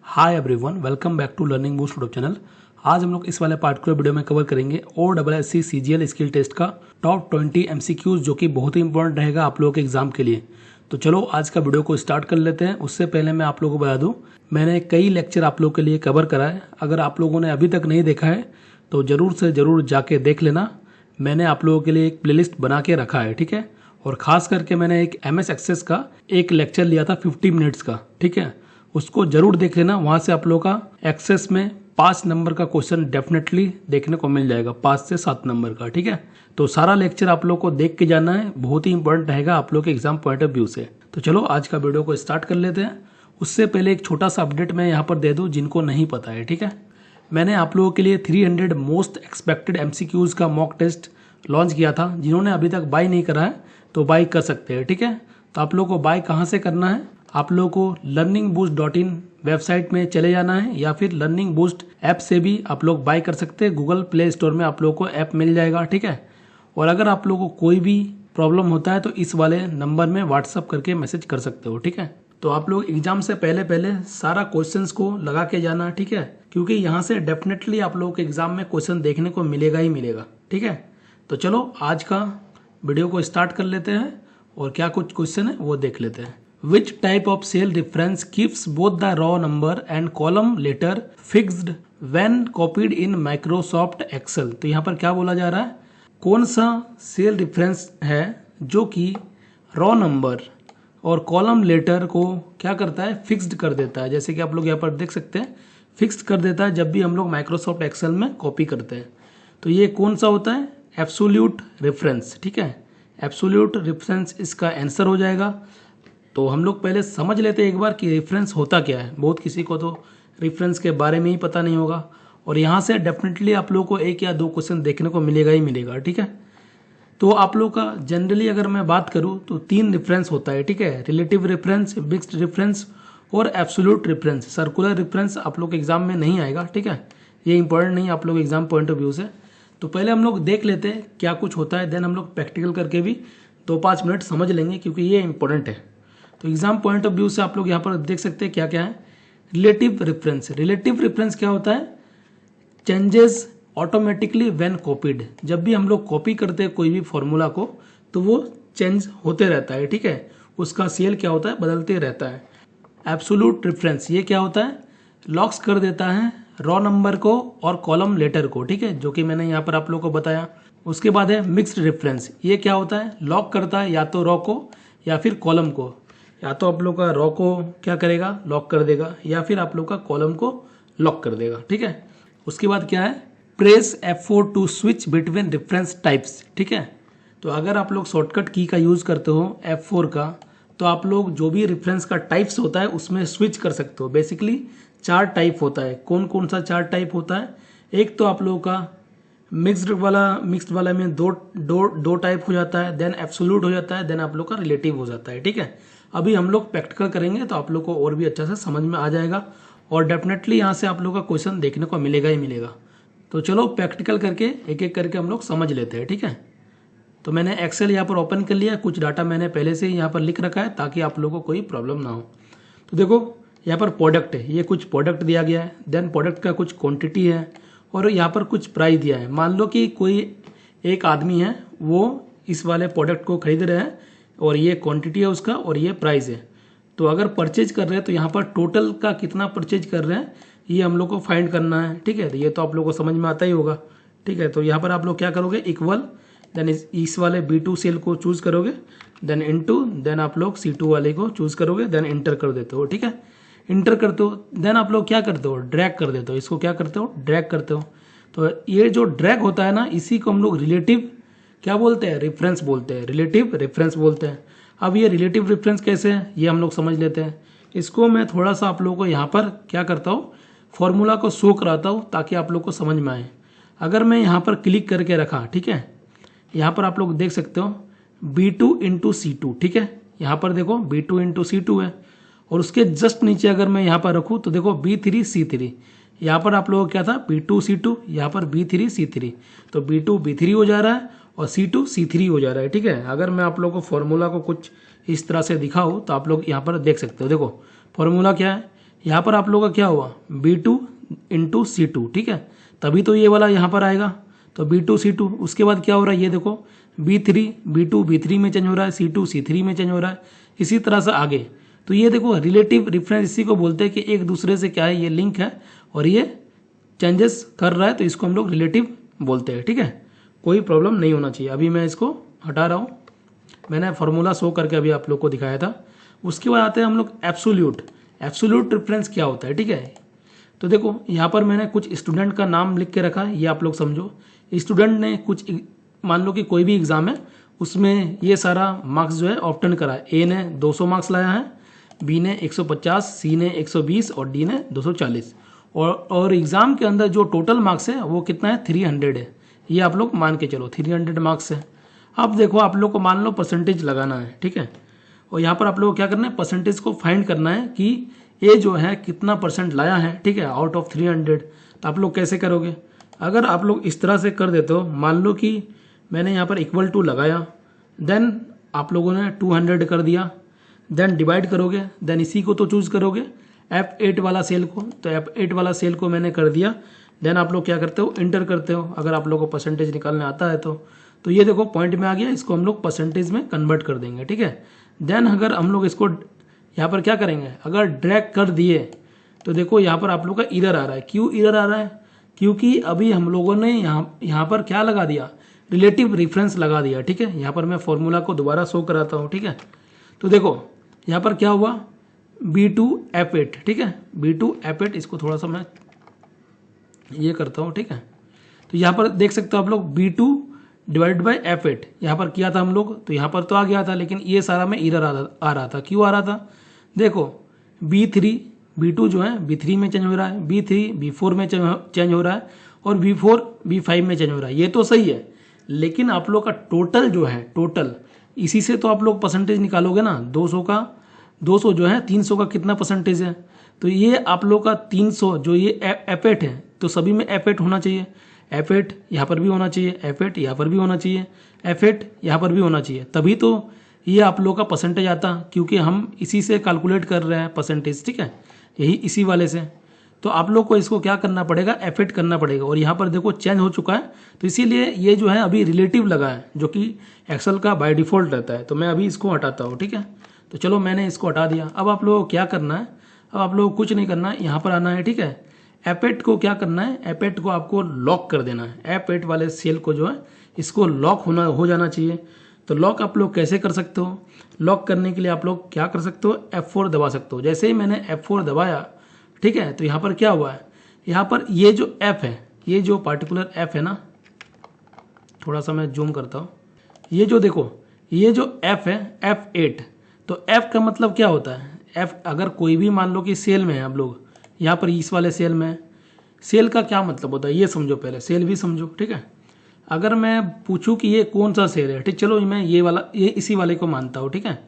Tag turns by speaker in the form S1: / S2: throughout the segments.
S1: Hi everyone, welcome back to learning boost YouTube channel. आज हम लोग इस वाले पार्टिकुलर वीडियो में कवर करेंगे OSSC CGL स्किल टेस्ट का टॉप 20 MCQs, जो कि बहुत ही इंपॉर्टेंट रहेगा आप लोगों के एग्जाम के लिए। तो चलो आज का वीडियो को स्टार्ट कर लेते हैं। उससे पहले मैं आप लोगों को बता दूं, मैंने कई लेक्चर आप लोगों के लिए कवर करा है। अगर आप लोगों ने अभी तक नहीं देखा है तो जरूर से जरूर जाके देख लेना। मैंने आप लोगों के लिए एक प्लेलिस्ट बना के रखा है, ठीक है। और खास करके मैंने एक MS एक्सेस का एक लेक्चर लिया था 50 मिनट्स का, ठीक है। उसको जरूर देख लेना। वहां से आप लोगों का एक्सेस में 5 नंबर का क्वेश्चन डेफिनेटली देखने को मिल जाएगा, 5 से 7 नंबर का, ठीक है। तो सारा लेक्चर आप लोग को देख के जाना है, बहुत ही इंपॉर्टेंट रहेगा आप लोग के एग्जाम पॉइंट ऑफ व्यू से। तो चलो आज का वीडियो को स्टार्ट कर लेते हैं। उससे पहले एक छोटा सा अपडेट मैं यहाँ पर दे दूँ जिनको नहीं पता है, ठीक है। मैंने आप लोगों के लिए 300 मोस्ट एक्सपेक्टेड MCQs का मॉक टेस्ट लॉन्च किया था। जिन्होंने अभी तक बाय नहीं करा है तो बाय कर सकते हैं, ठीक है। तो आप लोगों को बाय कहाँ से करना है, आप लोगों को learningboost.in वेबसाइट में चले जाना है, या फिर लर्निंग बूस्ट ऐप से भी आप लोग बाय कर सकते हैं। गूगल प्ले स्टोर में आप लोगों को ऐप मिल जाएगा, ठीक है। और अगर आप लोगों को कोई भी प्रॉब्लम होता है तो इस वाले नंबर में व्हाट्सअप करके मैसेज कर सकते हो, ठीक है। तो आप लोग एग्जाम से पहले पहले सारा क्वेश्चंस को लगा के जाना, ठीक है, क्योंकि यहाँ से डेफिनेटली आप लोगों के एग्जाम में क्वेश्चन देखने को मिलेगा ही मिलेगा, ठीक है। तो चलो आज का वीडियो को स्टार्ट कर लेते हैं और क्या कुछ क्वेश्चन है वो देख लेते हैं। Which type of cell reference keeps both the raw number and column letter fixed when copied in Microsoft Excel? तो यहाँ पर क्या बोला जा रहा है, कौन सा सेल रेफरेंस है जो कि रॉ नंबर और कॉलम लेटर को क्या करता है, फिक्स्ड कर देता है। जैसे कि आप लोग यहाँ पर देख सकते हैं, फिक्स्ड कर देता है जब भी हम लोग माइक्रोसॉफ्ट एक्सेल में कॉपी करते हैं। तो ये कौन सा होता है, एब्सोल्यूट रेफरेंस, ठीक है। एब्सोल्यूट रेफरेंस इसका आंसर हो जाएगा। तो हम लोग पहले समझ लेते हैं एक बार कि रेफरेंस होता क्या है। बहुत किसी को तो रेफरेंस के बारे में ही पता नहीं होगा, और यहाँ से डेफिनेटली आप लोगों को 1 या 2 क्वेश्चन देखने को मिलेगा ही मिलेगा, ठीक है। तो आप लोग का जनरली अगर मैं बात करूँ तो 3 रेफरेंस होता है, ठीक है। रिलेटिव रेफरेंस, मिक्स्ड रेफरेंस और एब्सोल्यूट रेफरेंस। सर्कुलर रेफरेंस आप लोग एग्जाम में नहीं आएगा, ठीक है, ये इंपॉर्टेंट नहीं आप लोग एग्जाम पॉइंट ऑफ व्यू से। तो पहले हम लोग देख लेते हैं क्या कुछ होता है, देन हम लोग प्रैक्टिकल करके भी 2-5 मिनट समझ लेंगे, क्योंकि ये इंपॉर्टेंट है। तो एग्जाम पॉइंट ऑफ व्यू से आप लोग यहाँ पर देख सकते हैं क्या क्या है। रिलेटिव रेफरेंस, रिलेटिव रेफरेंस क्या होता है, चेंजेस ऑटोमेटिकली व्हेन कॉपीड। जब भी हम लोग कॉपी करते हैं कोई भी फॉर्मूला को तो वो चेंज होते रहता है, ठीक है, उसका सीएल क्या होता है, बदलते रहता है। एब्सोल्यूट रेफरेंस ये क्या होता है, लॉक्स कर देता है रॉ नंबर को और कॉलम लेटर को, ठीक है, जो कि मैंने यहाँ पर आप लोग को बताया। उसके बाद है मिक्स्ड रेफरेंस, ये क्या होता है, लॉक करता है या तो रॉ को या फिर कॉलम को। या तो आप लोग का रॉ को क्या करेगा, लॉक कर देगा, या फिर आप लोग का कॉलम को लॉक कर देगा, ठीक है। उसके बाद क्या है, press F4 to switch between reference types, ठीक है। तो अगर आप लोग शॉर्टकट की का यूज करते हो F4 का, तो आप लोग जो भी रेफरेंस का टाइप्स होता है उसमें स्विच कर सकते हो। बेसिकली 4 टाइप होता है। कौन कौन सा 4 टाइप होता है, एक तो आप लोगों का मिक्स्ड वाला में दो टाइप हो जाता है, देन एब्सोल्यूट हो जाता है, देन आप लोग का रिलेटिव हो जाता है, ठीक है। अभी हम लोग प्रैक्टिकल करेंगे तो आप लोग को और भी अच्छा से समझ में आ जाएगा, और डेफिनेटली यहाँ से आप लोग का क्वेश्चन देखने को मिलेगा ही मिलेगा। तो चलो प्रैक्टिकल करके एक एक करके हम लोग समझ लेते हैं, ठीक है। तो मैंने एक्सेल यहाँ पर ओपन कर लिया, कुछ डाटा मैंने पहले से ही यहाँ पर लिख रखा है ताकि आप लोगों को कोई प्रॉब्लम ना हो। तो देखो यहाँ पर प्रोडक्ट है, ये कुछ प्रोडक्ट दिया गया है, देन प्रोडक्ट का कुछ क्वांटिटी है, और यहाँ पर कुछ प्राइस दिया है। मान लो कि कोई एक आदमी है, वो इस वाले प्रोडक्ट को खरीद रहे हैं, और ये क्वांटिटी है उसका और ये प्राइस है। तो अगर परचेज कर रहे हैं तो यहाँ पर टोटल का कितना परचेज कर रहे हैं ये हम लोग को फाइंड करना है, ठीक है। ये तो आप लोग को समझ में आता ही होगा, ठीक है। तो यहाँ पर आप लोग क्या करोगे, इक्वल, देन इस वाले B2 सेल को चूज करोगे, देन इनटू, देन आप लोग C2 वाले को चूज करोगे, देन इंटर कर देते हो, ठीक है। इंटर करते हो, देन आप लोग क्या करते हो, ड्रैग कर देते हो। इसको क्या करते हो, ड्रैग करते हो। तो ये जो ड्रैग होता है ना, इसी को हम लोग रिलेटिव क्या बोलते हैं, रेफरेंस बोलते हैं, रिलेटिव रेफरेंस बोलते हैं। अब ये रिलेटिव रेफरेंस कैसे है ये हम लोग समझ लेते हैं। इसको मैं थोड़ा सा आप लोगों को यहाँ पर क्या करता हूँ, फॉर्मूला को शो कराता हूँ ताकि आप लोग को समझ में आए। अगर मैं यहाँ पर क्लिक करके रखा, ठीक है, यहाँ पर आप लोग देख सकते हो B2 इंटू C2, ठीक है। यहाँ पर देखो B2 इंटू C2 है, और उसके जस्ट नीचे अगर मैं यहाँ पर रखूँ तो देखो B3 C3। यहाँ पर आप लोगों को क्या था, B2 C2, यहाँ पर B3 C3। तो B2 B3 हो जा रहा है और C2 C3 हो जा रहा है, ठीक है। अगर मैं आप लोगों को फॉर्मूला को कुछ इस तरह से दिखाऊँ तो आप लोग यहाँ पर देख सकते हो। देखो फॉर्मूला क्या है, यहाँ पर आप लोगों का क्या हुआ B2 इंटू C2, ठीक है, तभी तो ये वाला यहाँ पर आएगा। तो B2 C2, उसके बाद क्या हो रहा है ये देखो B3 B2 B3 में चेंज हो रहा है, C2 C3 में चेंज हो रहा है, इसी तरह से आगे। तो ये देखो रिलेटिव रेफरेंस इसी को बोलते हैं कि एक दूसरे से क्या है ये लिंक है और ये चेंजेस कर रहा है, तो इसको हम लोग रिलेटिव बोलते हैं, ठीक है। कोई प्रॉब्लम नहीं होना चाहिए। अभी मैं इसको हटा रहा हूँ, मैंने फार्मूला शो करके अभी आप लोग को दिखाया था। उसके बाद आते हैं हम लोग एब्सोल्यूट। एब्सोल्यूट रेफरेंस क्या होता है, ठीक है। तो देखो यहाँ पर मैंने कुछ स्टूडेंट का नाम लिख के रखा है, ये आप लोग समझो। स्टूडेंट ने कुछ, मान लो कि कोई भी एग्जाम है उसमें ये सारा मार्क्स जो है ऑप्टेन करा है। ए ने 200 मार्क्स लाया है, बी ने 150, सी ने 120 और डी ने 240। और एग्जाम के अंदर जो टोटल मार्क्स है वो कितना है 300 है। ये आप लोग मान के चलो 300 मार्क्स है। अब देखो आप लोग को मान लो परसेंटेज लगाना है, ठीक है। और यहाँ पर आप लोग को क्या करना है, परसेंटेज को फाइंड करना है कि ये जो है कितना परसेंट लाया है, ठीक है, आउट ऑफ 300। तो आप लोग कैसे करोगे, अगर आप लोग इस तरह से कर देते हो, मान लो कि मैंने यहाँ पर इक्वल टू लगाया, देन आप लोगों ने 200 कर दिया, देन डिवाइड करोगे, देन इसी को तो चूज करोगे F8 वाला सेल को। तो F8 वाला सेल को मैंने कर दिया, देन आप लोग क्या करते हो, इंटर करते हो, अगर आप लोग को परसेंटेज निकालने आता है तो ये देखो पॉइंट में आ गया, इसको हम लोग परसेंटेज में कन्वर्ट कर देंगे, ठीक है। देन अगर हम लोग इसको यहाँ पर क्या करेंगे, अगर ड्रैग कर दिए तो देखो यहाँ पर आप लोग का इरर आ रहा है। क्यों इरर आ रहा है, क्योंकि अभी हम लोगों ने यहाँ पर क्या लगा दिया, रिलेटिव रेफरेंस लगा दिया, ठीक है। यहाँ पर मैं फॉर्मूला को दोबारा शो कराता हूँ, ठीक है। तो देखो यहाँ पर क्या हुआ, B2 F8, ठीक है, B2 F8, इसको थोड़ा सा मैं ये करता हूँ, ठीक है। तो यहाँ पर देख सकते हो आप लोग B2 डिवाइड बाई F8 यहाँ पर किया था हम लोग, तो यहाँ पर तो आ गया था, लेकिन ये सारा में एरर आ रहा था। क्यों आ रहा था, देखो B2 जो है B3 में चेंज हो रहा है, B3 B4 में चेंज हो रहा है और B4 B5 में चेंज हो रहा है, ये तो सही है। लेकिन आप लोग का टोटल जो है, टोटल इसी से तो आप लोग परसेंटेज निकालोगे ना। 200 जो है 300 का कितना परसेंटेज है, तो ये आप लोग का 300 जो ये F8 है, तो सभी में F8 होना चाहिए। F8 यहाँ पर भी होना चाहिए, F8 यहाँ पर भी होना चाहिए, F8 यहाँ पर भी होना चाहिए, तभी तो ये आप लोग का परसेंटेज आता, क्योंकि हम इसी से कैलकुलेट कर रहे हैं परसेंटेज, ठीक है, यही इसी वाले से। तो आप लोग को इसको क्या करना पड़ेगा, F8 करना पड़ेगा। और यहाँ पर देखो चेंज हो चुका है, तो इसीलिए ये जो है अभी रिलेटिव लगा है, जो कि एक्सेल का बाय डिफॉल्ट रहता है। तो मैं अभी इसको हटाता हूँ, ठीक है। तो चलो मैंने इसको हटा दिया। अब आप लोगों को क्या करना है, अब आप लोगों को कुछ नहीं करना है, यहाँ पर आना है, ठीक है। F8 को क्या करना है, F8 को आपको लॉक कर देना है। F8 वाले सेल को जो है इसको लॉक हो जाना चाहिए। तो लॉक आप लोग कैसे कर सकते हो, लॉक करने के लिए आप लोग क्या कर सकते हो, F4 दबा सकते हो। जैसे ही मैंने F4 दबाया, ठीक है, तो यहाँ पर क्या हुआ है, यहाँ पर ये जो F है, ये जो पार्टिकुलर F है ना, थोड़ा सा मैं जूम करता हूँ, ये जो देखो ये जो F है F8, तो F का मतलब क्या होता है, F अगर कोई भी मान लो कि सेल में है, आप लोग यहाँ पर इस वाले सेल में, सेल का क्या मतलब होता है ये समझो, पहले सेल भी समझो, ठीक है। अगर मैं पूछूं कि ये कौन सा सेल है, ठीक, चलो मैं ये इसी वाले को मानता हूँ, ठीक है।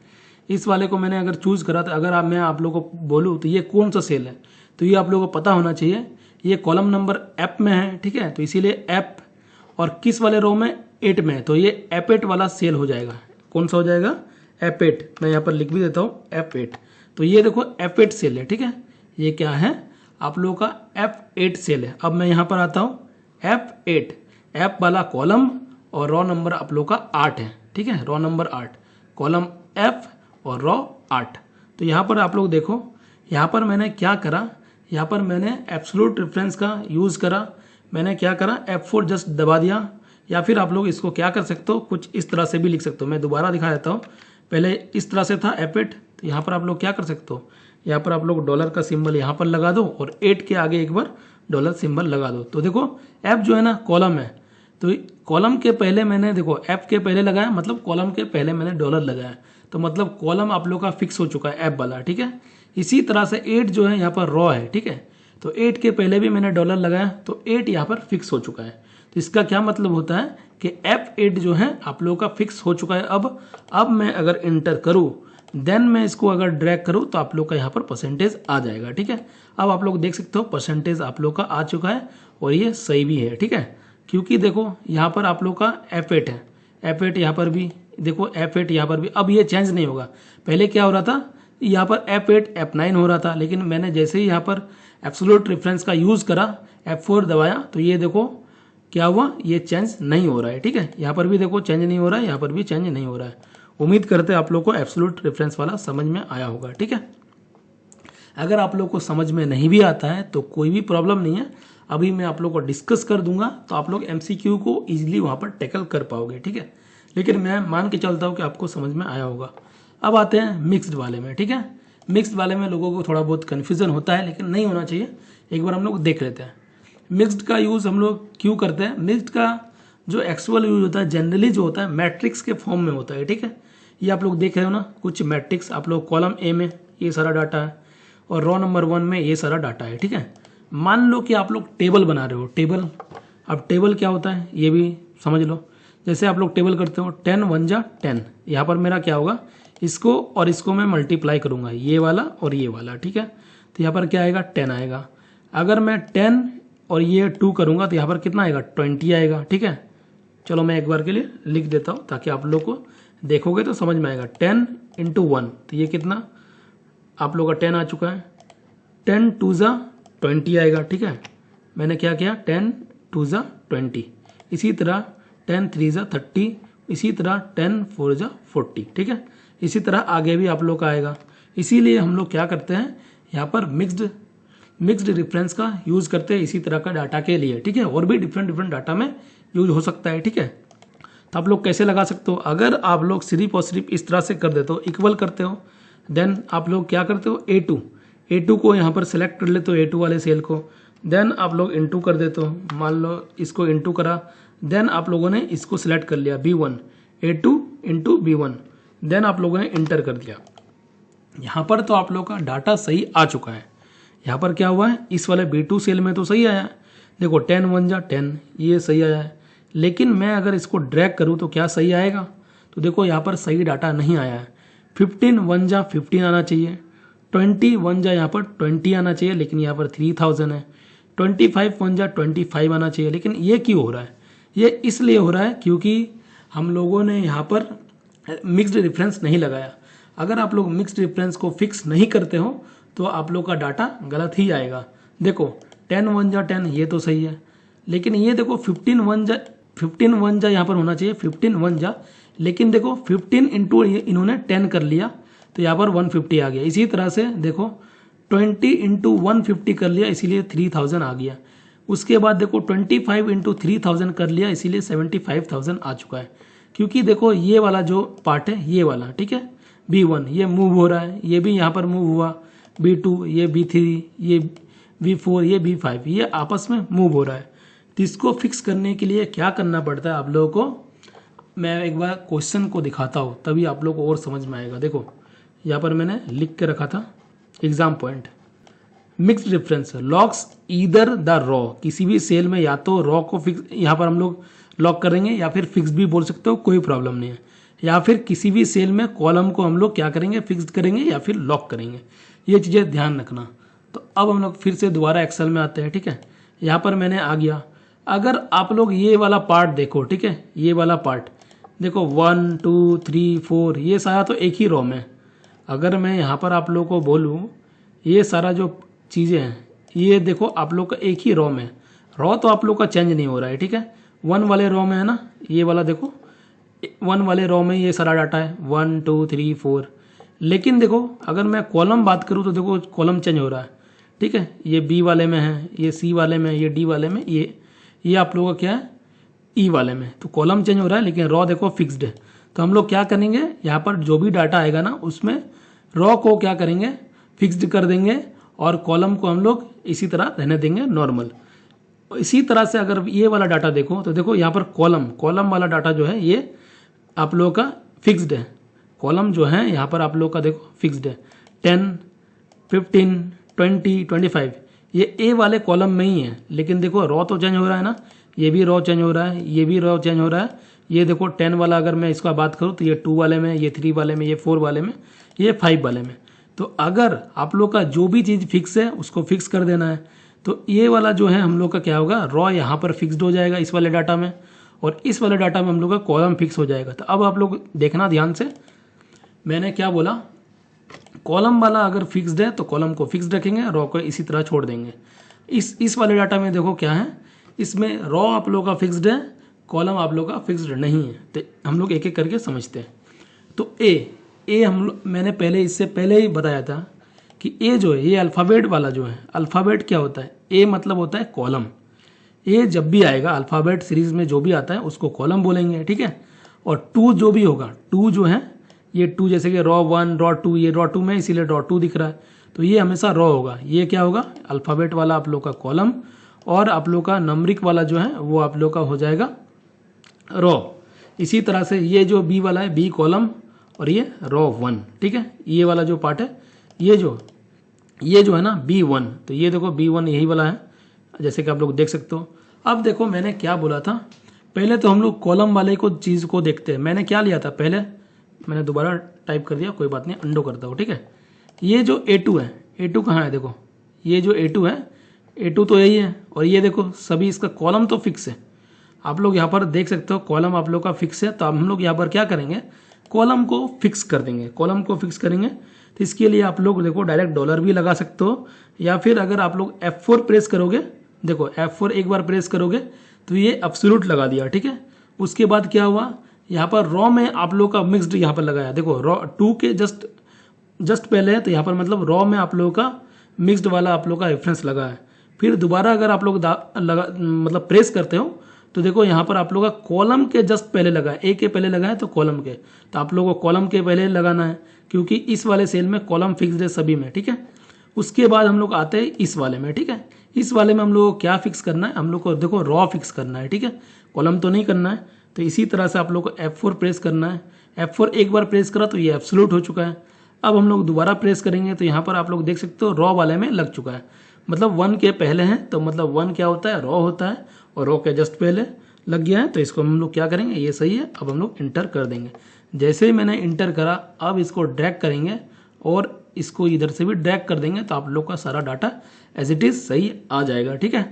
S1: इस वाले को मैंने अगर चूज करा, तो अगर मैं आप लोगों को बोलूँ तो ये कौन सा सेल है, तो ये आप लोगों को पता होना चाहिए, ये कॉलम नंबर F में है, ठीक है। तो इसीलिए F, और किस वाले रो में, 8 में है, तो ये F8 वाला सेल हो जाएगा। कौन सा हो जाएगा, F8। मैं यहाँ पर लिख भी देता हूँ F8। तो ये देखो F8 सेल है, ठीक है। ये क्या है, आप लोगों का F8 सेल है। अब मैं यहाँ पर आता हूँ F8, F वाला कॉलम और रॉ नंबर आप लोग का 8 है, ठीक है, रॉ नंबर 8, कॉलम F और रॉ 8। तो यहाँ पर आप लोग देखो, यहाँ पर मैंने क्या करा, यहाँ पर मैंने एब्सोल्यूट रेफरेंस का यूज़ करा। मैंने क्या करा, F4 जस्ट दबा दिया, या फिर आप लोग इसको क्या कर सकते हो, कुछ इस तरह से भी लिख सकते हो। मैं दोबारा दिखा देता हूँ, पहले इस तरह से था F8, तो यहाँ पर आप लोग क्या कर सकते हो, यहाँ पर आप लोग डॉलर का सिंबल यहाँ पर लगा दो और 8 के आगे एक बार डॉलर सिंबल लगा दो। तो देखो F जो है ना कॉलम है, तो कॉलम के पहले मैंने देखो F के पहले लगाया, मतलब कॉलम के पहले मैंने डॉलर लगाया, तो मतलब कॉलम आप लोग का फिक्स हो चुका है F वाला, ठीक है। इसी तरह से 8 जो है यहाँ पर रॉ है, ठीक है, तो 8 के पहले भी मैंने डॉलर लगाया, तो 8 यहाँ पर फिक्स हो चुका है। तो इसका क्या मतलब होता है कि F8 जो है आप लोगों का फिक्स हो चुका है। अब मैं अगर इंटर करूँ, देन मैं इसको अगर ड्रैग करूँ, तो आप लोग का यहाँ पर परसेंटेज आ जाएगा, ठीक है। अब आप लोग देख सकते हो परसेंटेज आप लोग का आ चुका है, और ये सही भी है, ठीक है, क्योंकि देखो यहाँ पर आप लोग का F8 है, F8 यहाँ पर भी देखो, F8 यहाँ पर भी। अब ये चेंज नहीं होगा, पहले क्या हो रहा था, यहाँ पर F8 F9 हो रहा था, लेकिन मैंने जैसे ही यहाँ पर एब्सोल्यूट रेफरेंस का यूज़ करा, F4 दबाया, तो ये देखो क्या हुआ, ये चेंज नहीं हो रहा है। ठीक है, यहाँ पर भी देखो चेंज नहीं हो रहा है, यहाँ पर भी चेंज नहीं हो रहा है। उम्मीद करते हैं आप लोग को एब्सोल्यूट रेफरेंस वाला समझ में आया होगा। ठीक है, अगर आप लोग को समझ में नहीं भी आता है तो कोई भी प्रॉब्लम नहीं है, अभी मैं आप लोग को डिस्कस कर दूंगा, तो आप लोग MCQ को ईजिली वहाँ पर टैकल कर पाओगे। ठीक है, लेकिन मैं मान के चलता हूँ कि आपको समझ में आया होगा। अब आते हैं मिक्स्ड वाले में। ठीक है, मिक्स्ड वाले में लोगों को थोड़ा बहुत कन्फ्यूजन होता है, लेकिन नहीं होना चाहिए। एक बार हम लोग देख लेते हैं मिक्स्ड का यूज़ हम लोग क्यों करते हैं। मिक्स्ड का जो एक्चुअल यूज होता है जनरली जो होता है मैट्रिक्स के फॉर्म में होता है। ठीक है, ये आप लोग देख रहे हो ना, कुछ मैट्रिक्स आप लोग कॉलम ए में ये सारा डाटा है और रो नंबर 1 में ये सारा डाटा है। ठीक है, मान लो कि आप लोग टेबल बना रहे हो, टेबल। अब टेबल क्या होता है ये भी समझ लो। जैसे आप लोग टेबल करते हो 10 1 जा 10, यहाँ पर मेरा क्या होगा, इसको और इसको मैं मल्टीप्लाई करूंगा, ये वाला और ये वाला। ठीक है, तो यहाँ पर क्या आएगा, 10 आएगा। अगर मैं 10 और ये 2 करूंगा तो यहाँ पर कितना आएगा, 20 आएगा। ठीक है, चलो मैं एक बार के लिए लिख देता हूँ ताकि आप लोग को देखोगे तो समझ में आएगा। 10 × 1 तो ये कितना आप लोग का 10 आ चुका है। 10 2 जा 20 आएगा। ठीक है, मैंने क्या किया, 10 2 जा 20। इसी तरह 10 3 जा 30, इसी तरह 10 4 जा 40। ठीक है, इसी तरह आगे भी आप लोग का आएगा। इसीलिए हम लोग क्या करते हैं, यहाँ पर मिक्स्ड रेफरेंस का यूज़ करते हैं इसी तरह का डाटा के लिए। ठीक है, और भी डिफरेंट डाटा में यूज हो सकता है। ठीक है, तो आप लोग कैसे लगा सकते हो, अगर आप लोग सिर्फ और सिर्फ इस तरह से कर देते हो, इक्वल करते हो, देन आप लोग क्या करते हो, A2 को यहाँ पर सेलेक्ट कर लेते हो, A2 वाले सेल को, देन आप लोग इंटू कर देते हो। मान लो इसको इंटू करा, देन आप लोगों ने इसको सिलेक्ट कर लिया B1, A2 × B1, देन आप लोगों ने इंटर कर दिया। यहाँ पर तो आप लोग का डाटा सही आ चुका है। यहाँ पर क्या हुआ है, इस वाले B2 सेल में तो सही आया है, देखो 10 1 जा 10, ये सही आया है। लेकिन मैं अगर इसको ड्रैग करूँ तो क्या सही आएगा, तो देखो यहाँ पर सही डाटा नहीं आया है। 15 1 जा 15 आना चाहिए, 20 1 जा यहाँ पर 20 आना चाहिए, लेकिन यहाँ पर 3000 है। 25 1 जा 25 आना चाहिए, लेकिन ये क्यों हो रहा है, ये इसलिए हो रहा है क्योंकि हम लोगों ने यहाँ पर मिक्स्ड रेफरेंस नहीं लगाया। अगर आप लोग मिक्स्ड रेफरेंस को फिक्स नहीं करते हो तो आप लोग का डाटा गलत ही आएगा। देखो 10 1 जा 10 ये तो सही है, लेकिन ये देखो 15 1 जा यहाँ पर होना चाहिए 15 1 जा, लेकिन देखो 15 इंटू इन्होंने 10 कर लिया तो यहाँ पर 150 आ गया। इसी तरह से देखो 20 इंटू 150 कर लिया, इसीलिए 3000 आ गया। उसके बाद देखो 25 इंटू 3000 कर लिया, इसीलिए 75,000 आ चुका है। क्योंकि देखो ये वाला जो पार्ट है ये वाला, ठीक है, B1 ये मूव हो रहा है, ये भी यहाँ पर मूव हुआ, B2 ये B3 ये B4 ये B5 ये आपस में मूव हो रहा है। तो इसको फिक्स करने के लिए क्या करना पड़ता है आप लोगों को, मैं एक बार क्वेश्चन को दिखाता हूँ तभी आप लोगों को और समझ में आएगा। देखो यहाँ पर मैंने लिख के रखा था exam point, mixed reference locks either the raw, किसी भी सेल में या तो रॉ को फिक्स यहाँ पर हम लोग लॉक करेंगे या फिर फिक्स भी बोल सकते हो, कोई प्रॉब्लम नहीं है। या फिर किसी भी सेल में कॉलम को हम लोग क्या करेंगे, फिक्स करेंगे या फिर लॉक करेंगे, ये चीज़ें ध्यान रखना। तो अब हम लोग फिर से दोबारा एक्सेल में आते हैं। ठीक है, यहाँ पर मैंने आ गया। अगर आप लोग ये वाला पार्ट देखो, ठीक है, ये वाला पार्ट देखो 1 2 3 4 ये सारा तो एक ही रॉ में। अगर मैं यहाँ पर आप लोग को बोलूँ ये सारा जो चीज़ें हैं ये देखो आप लोग का एक ही रॉ में, रॉ तो आप लोग का चेंज नहीं हो रहा है। ठीक है, 1 वाले रॉ में है ना, ये वाला देखो 1 वाले रॉ में ये सारा डाटा है 1 2 3 4। लेकिन देखो अगर मैं कॉलम बात करूँ तो देखो कॉलम चेंज हो रहा है। ठीक है, ये B वाले में है, ये C वाले में, ये D वाले में, ये आप लोगों का क्या है E वाले में। तो कॉलम चेंज हो रहा है लेकिन रॉ देखो फिक्स्ड है। तो हम लोग क्या करेंगे, यहाँ पर जो भी डाटा आएगा ना उसमें रॉ को क्या करेंगे, फिक्स्ड कर देंगे और कॉलम को हम लोग इसी तरह रहने देंगे नॉर्मल। इसी तरह से अगर ये वाला डाटा देखो तो देखो यहाँ पर कॉलम वाला डाटा जो है ये आप लोगों का फिक्स्ड है। कॉलम जो है यहाँ पर आप लोग का देखो फिक्स्ड है 10 15 20 25 ये ए वाले कॉलम में ही है। लेकिन देखो रॉ तो चेंज हो रहा है ना, ये भी रॉ चेंज हो रहा है, ये भी रॉ चेंज हो रहा है। ये देखो 10 वाला अगर मैं इसका बात करूँ तो ये 2 वाले में, ये 3 वाले में, ये 4 वाले में, ये 5 वाले में। तो अगर आप लोग का जो भी चीज़ फिक्स है उसको फिक्स कर देना है तो ये वाला जो है हम लोग का क्या होगा, रॉ यहाँ पर फिक्स्ड हो जाएगा इस वाले डाटा में और इस वाले डाटा में हम लोग का कॉलम फिक्स हो जाएगा। तो अब आप लोग देखना ध्यान से, मैंने क्या बोला, कॉलम वाला अगर फिक्स्ड है तो कॉलम को फिक्स्ड रखेंगे, रॉ को इसी तरह छोड़ देंगे। इस वाले डाटा में देखो क्या है, इसमें रॉ आप लोग का फिक्स्ड है, कॉलम आप लोग का फिक्स्ड नहीं है। तो हम लोग एक एक करके समझते हैं। तो ए मैंने पहले इससे पहले ही बताया था कि ए जो है ये अल्फ़ाबेट वाला जो है, अल्फ़ाबेट क्या होता है, ए मतलब होता है कॉलम। ए जब भी आएगा अल्फ़ाबेट सीरीज में जो भी आता है उसको कॉलम बोलेंगे, ठीक है। और टू जो भी होगा, टू जो है ये टू, जैसे कि रॉ 1 रॉ 2, ये रॉ 2 में इसीलिए रॉ 2 दिख रहा है, तो ये हमेशा रॉ होगा। ये क्या होगा, अल्फ़ाबेट वाला आप लोग का कॉलम, और आप लोग का नंबरिक वाला जो है वो आप लोग का हो जाएगा रॉ। इसी तरह से ये जो बी वाला है बी कॉलम, और ये रॉ 1, ठीक है। ये वाला जो पार्ट है ये जो है ना B1, तो ये देखो B1 यही वाला है, जैसे कि आप लोग देख सकते हो। अब देखो मैंने क्या बोला था, पहले तो हम लोग कॉलम वाले को चीज़ को देखते हैं। मैंने क्या लिया था पहले, मैंने दोबारा टाइप कर दिया, कोई बात नहीं, अंडो करता हूँ, ठीक है। ये जो A2 है, A2 कहाँ है, देखो ये जो A2 है, A2 तो यही है, और ये देखो सभी इसका कॉलम तो फिक्स है। आप लोग यहाँ पर देख सकते हो कॉलम आप लोग का फिक्स है, तो अब हम लोग यहाँ पर क्या करेंगे, कॉलम को फिक्स कर देंगे। कॉलम को फिक्स करेंगे तो इसके लिए आप लोग देखो डायरेक्ट डॉलर भी लगा सकते हो, या फिर अगर आप लोग F4 प्रेस करोगे, देखो F4 एक बार प्रेस करोगे तो ये एब्सोल्यूट लगा दिया, ठीक है। उसके बाद क्या हुआ, यहाँ पर रॉ में आप लोग का मिक्स्ड यहाँ पर लगाया, देखो रॉ 2 के जस्ट पहले है, तो यहाँ पर मतलब रॉ में आप लोगों का मिक्स्ड वाला आप लोग का रेफरेंस लगा है। फिर दोबारा अगर आप लोग मतलब प्रेस करते हो तो देखो यहाँ पर आप लोग का कॉलम के जस्ट पहले लगा है, ए के पहले लगा है तो कॉलम के, तो आप लोगों को कॉलम के पहले लगाना है, क्योंकि इस वाले सेल में कॉलम फिक्स्ड है सभी में, ठीक है। उसके बाद हम लोग आते हैं इस वाले में, ठीक है। इस वाले में हम लोग को क्या फिक्स करना है, हम लोग को देखो रॉ फिक्स करना है, ठीक है, कॉलम तो नहीं करना है। तो इसी तरह से आप लोग को F4 प्रेस करना है। F4 एक बार प्रेस करा तो ये एब्सोल्यूट हो चुका है। अब हम लोग दोबारा प्रेस करेंगे तो यहाँ पर आप लोग देख सकते हो रॉ वाले में लग चुका है, मतलब 1 के पहले हैं, तो मतलब 1 क्या होता है, रॉ होता है, और रॉ के जस्ट पहले लग गया है। तो इसको हम लोग क्या करेंगे, ये सही है, अब हम लोग इंटर कर देंगे। जैसे ही मैंने इंटर करा, अब इसको ड्रैग करेंगे और इसको इधर से भी ड्रैग कर देंगे, तो आप लोग का सारा डाटा एज इट इज़ सही आ जाएगा, ठीक है।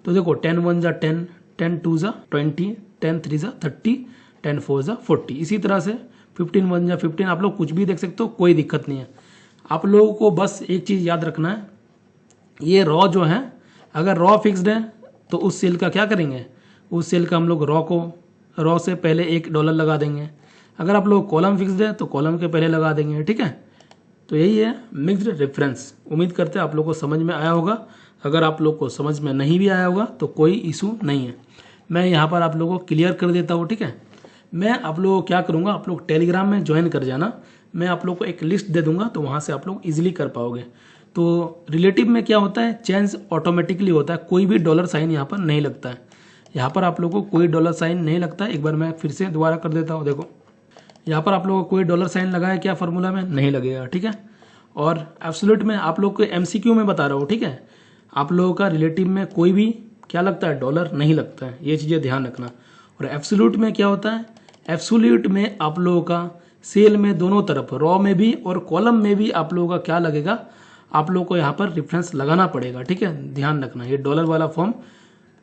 S1: तो देखो 10 1 जा 10, 10 2 जा 20, 10 3 जा 30, 10 4 जा 40, इसी तरह से 15 1 जा 15, आप लोग कुछ भी देख सकते हो, कोई दिक्कत नहीं है। आप लोगों को बस एक चीज़ याद रखना है, ये रॉ जो है, अगर रॉ फिक्स्ड है तो उस सेल का क्या करेंगे, उस सेल का हम लोग रॉ से पहले $1 लगा देंगे। अगर आप लोग कॉलम फिक्स्ड है तो कॉलम के पहले लगा देंगे, ठीक है। तो यही है मिक्स्ड रेफरेंस। उम्मीद करते हैं आप लोग को समझ में आया होगा। अगर आप लोग को समझ में नहीं भी आया होगा तो कोई इशू नहीं है, मैं यहाँ पर आप लोगों को क्लियर कर देता हूँ, ठीक है। मैं आप लोगों को क्या करूँगा, आप लोग टेलीग्राम में ज्वाइन कर जाना, मैं आप लोग को एक लिस्ट दे दूंगा, तो वहाँ से आप लोग ईजिली कर पाओगे। तो रिलेटिव में क्या होता है, चेंज ऑटोमेटिकली होता है, कोई भी $साइन यहाँ पर नहीं लगता है। यहाँ पर आप लोगों को कोई $साइन नहीं लगता है। एक बार मैं फिर से दोबारा कर देता हूँ, देखो यहाँ पर आप लोगों को कोई $साइन लगा है क्या फॉर्मूला में, नहीं लगेगा, ठीक है। और एब्सोल्यूट में आप लोग को MCQ में बता रहा हूँ, ठीक है, आप लोगों का रिलेटिव में कोई भी क्या लगता है, डॉलर नहीं लगता है, ये चीज़ें ध्यान रखना। और एब्सोल्यूट में क्या होता है, एब्सोल्यूट में आप लोगों का सेल में दोनों तरफ, रॉ में भी और कॉलम में भी आप लोगों का क्या लगेगा, आप लोगों को यहाँ पर रेफरेंस लगाना पड़ेगा, ठीक है, ध्यान रखना। ये डॉलर वाला फॉर्म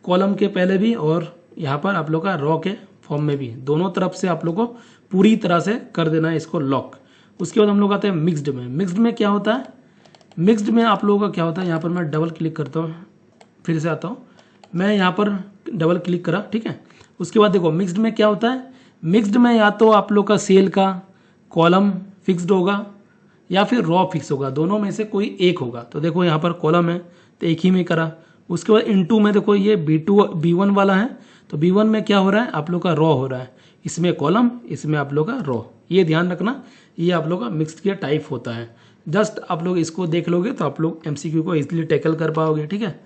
S1: कॉलम के पहले भी और यहाँ पर आप लोग का रॉ के फॉर्म में भी, दोनों तरफ से आप लोग को पूरी तरह से कर देना है इसको लॉक। उसके बाद हम लोग आते हैं मिक्स्ड में। मिक्स्ड में क्या होता है, मिक्स्ड में आप लोगों का क्या होता है, यहाँ पर मैं डबल क्लिक करता हूँ, फिर से आता हूँ, मैं यहाँ पर डबल क्लिक करा, ठीक है। उसके बाद देखो मिक्स्ड में क्या होता है, मिक्स्ड में या तो आप लोग का सेल का कॉलम फिक्स्ड होगा या फिर रॉ फिक्स होगा, दोनों में से कोई एक होगा। तो देखो यहाँ पर कॉलम है तो एक ही में करा। उसके बाद इनटू में देखो ये B1 वाला है, तो B1 में क्या हो रहा है, आप लोग का रॉ हो रहा है, इसमें कॉलम, इसमें आप लोग का रॉ। ये ध्यान रखना, ये आप लोग का मिक्स्ड के टाइप होता है। जस्ट आप लोग इसको देख लोगे तो आप लोग MCQ को इजीली टैकल कर पाओगे, ठीक है।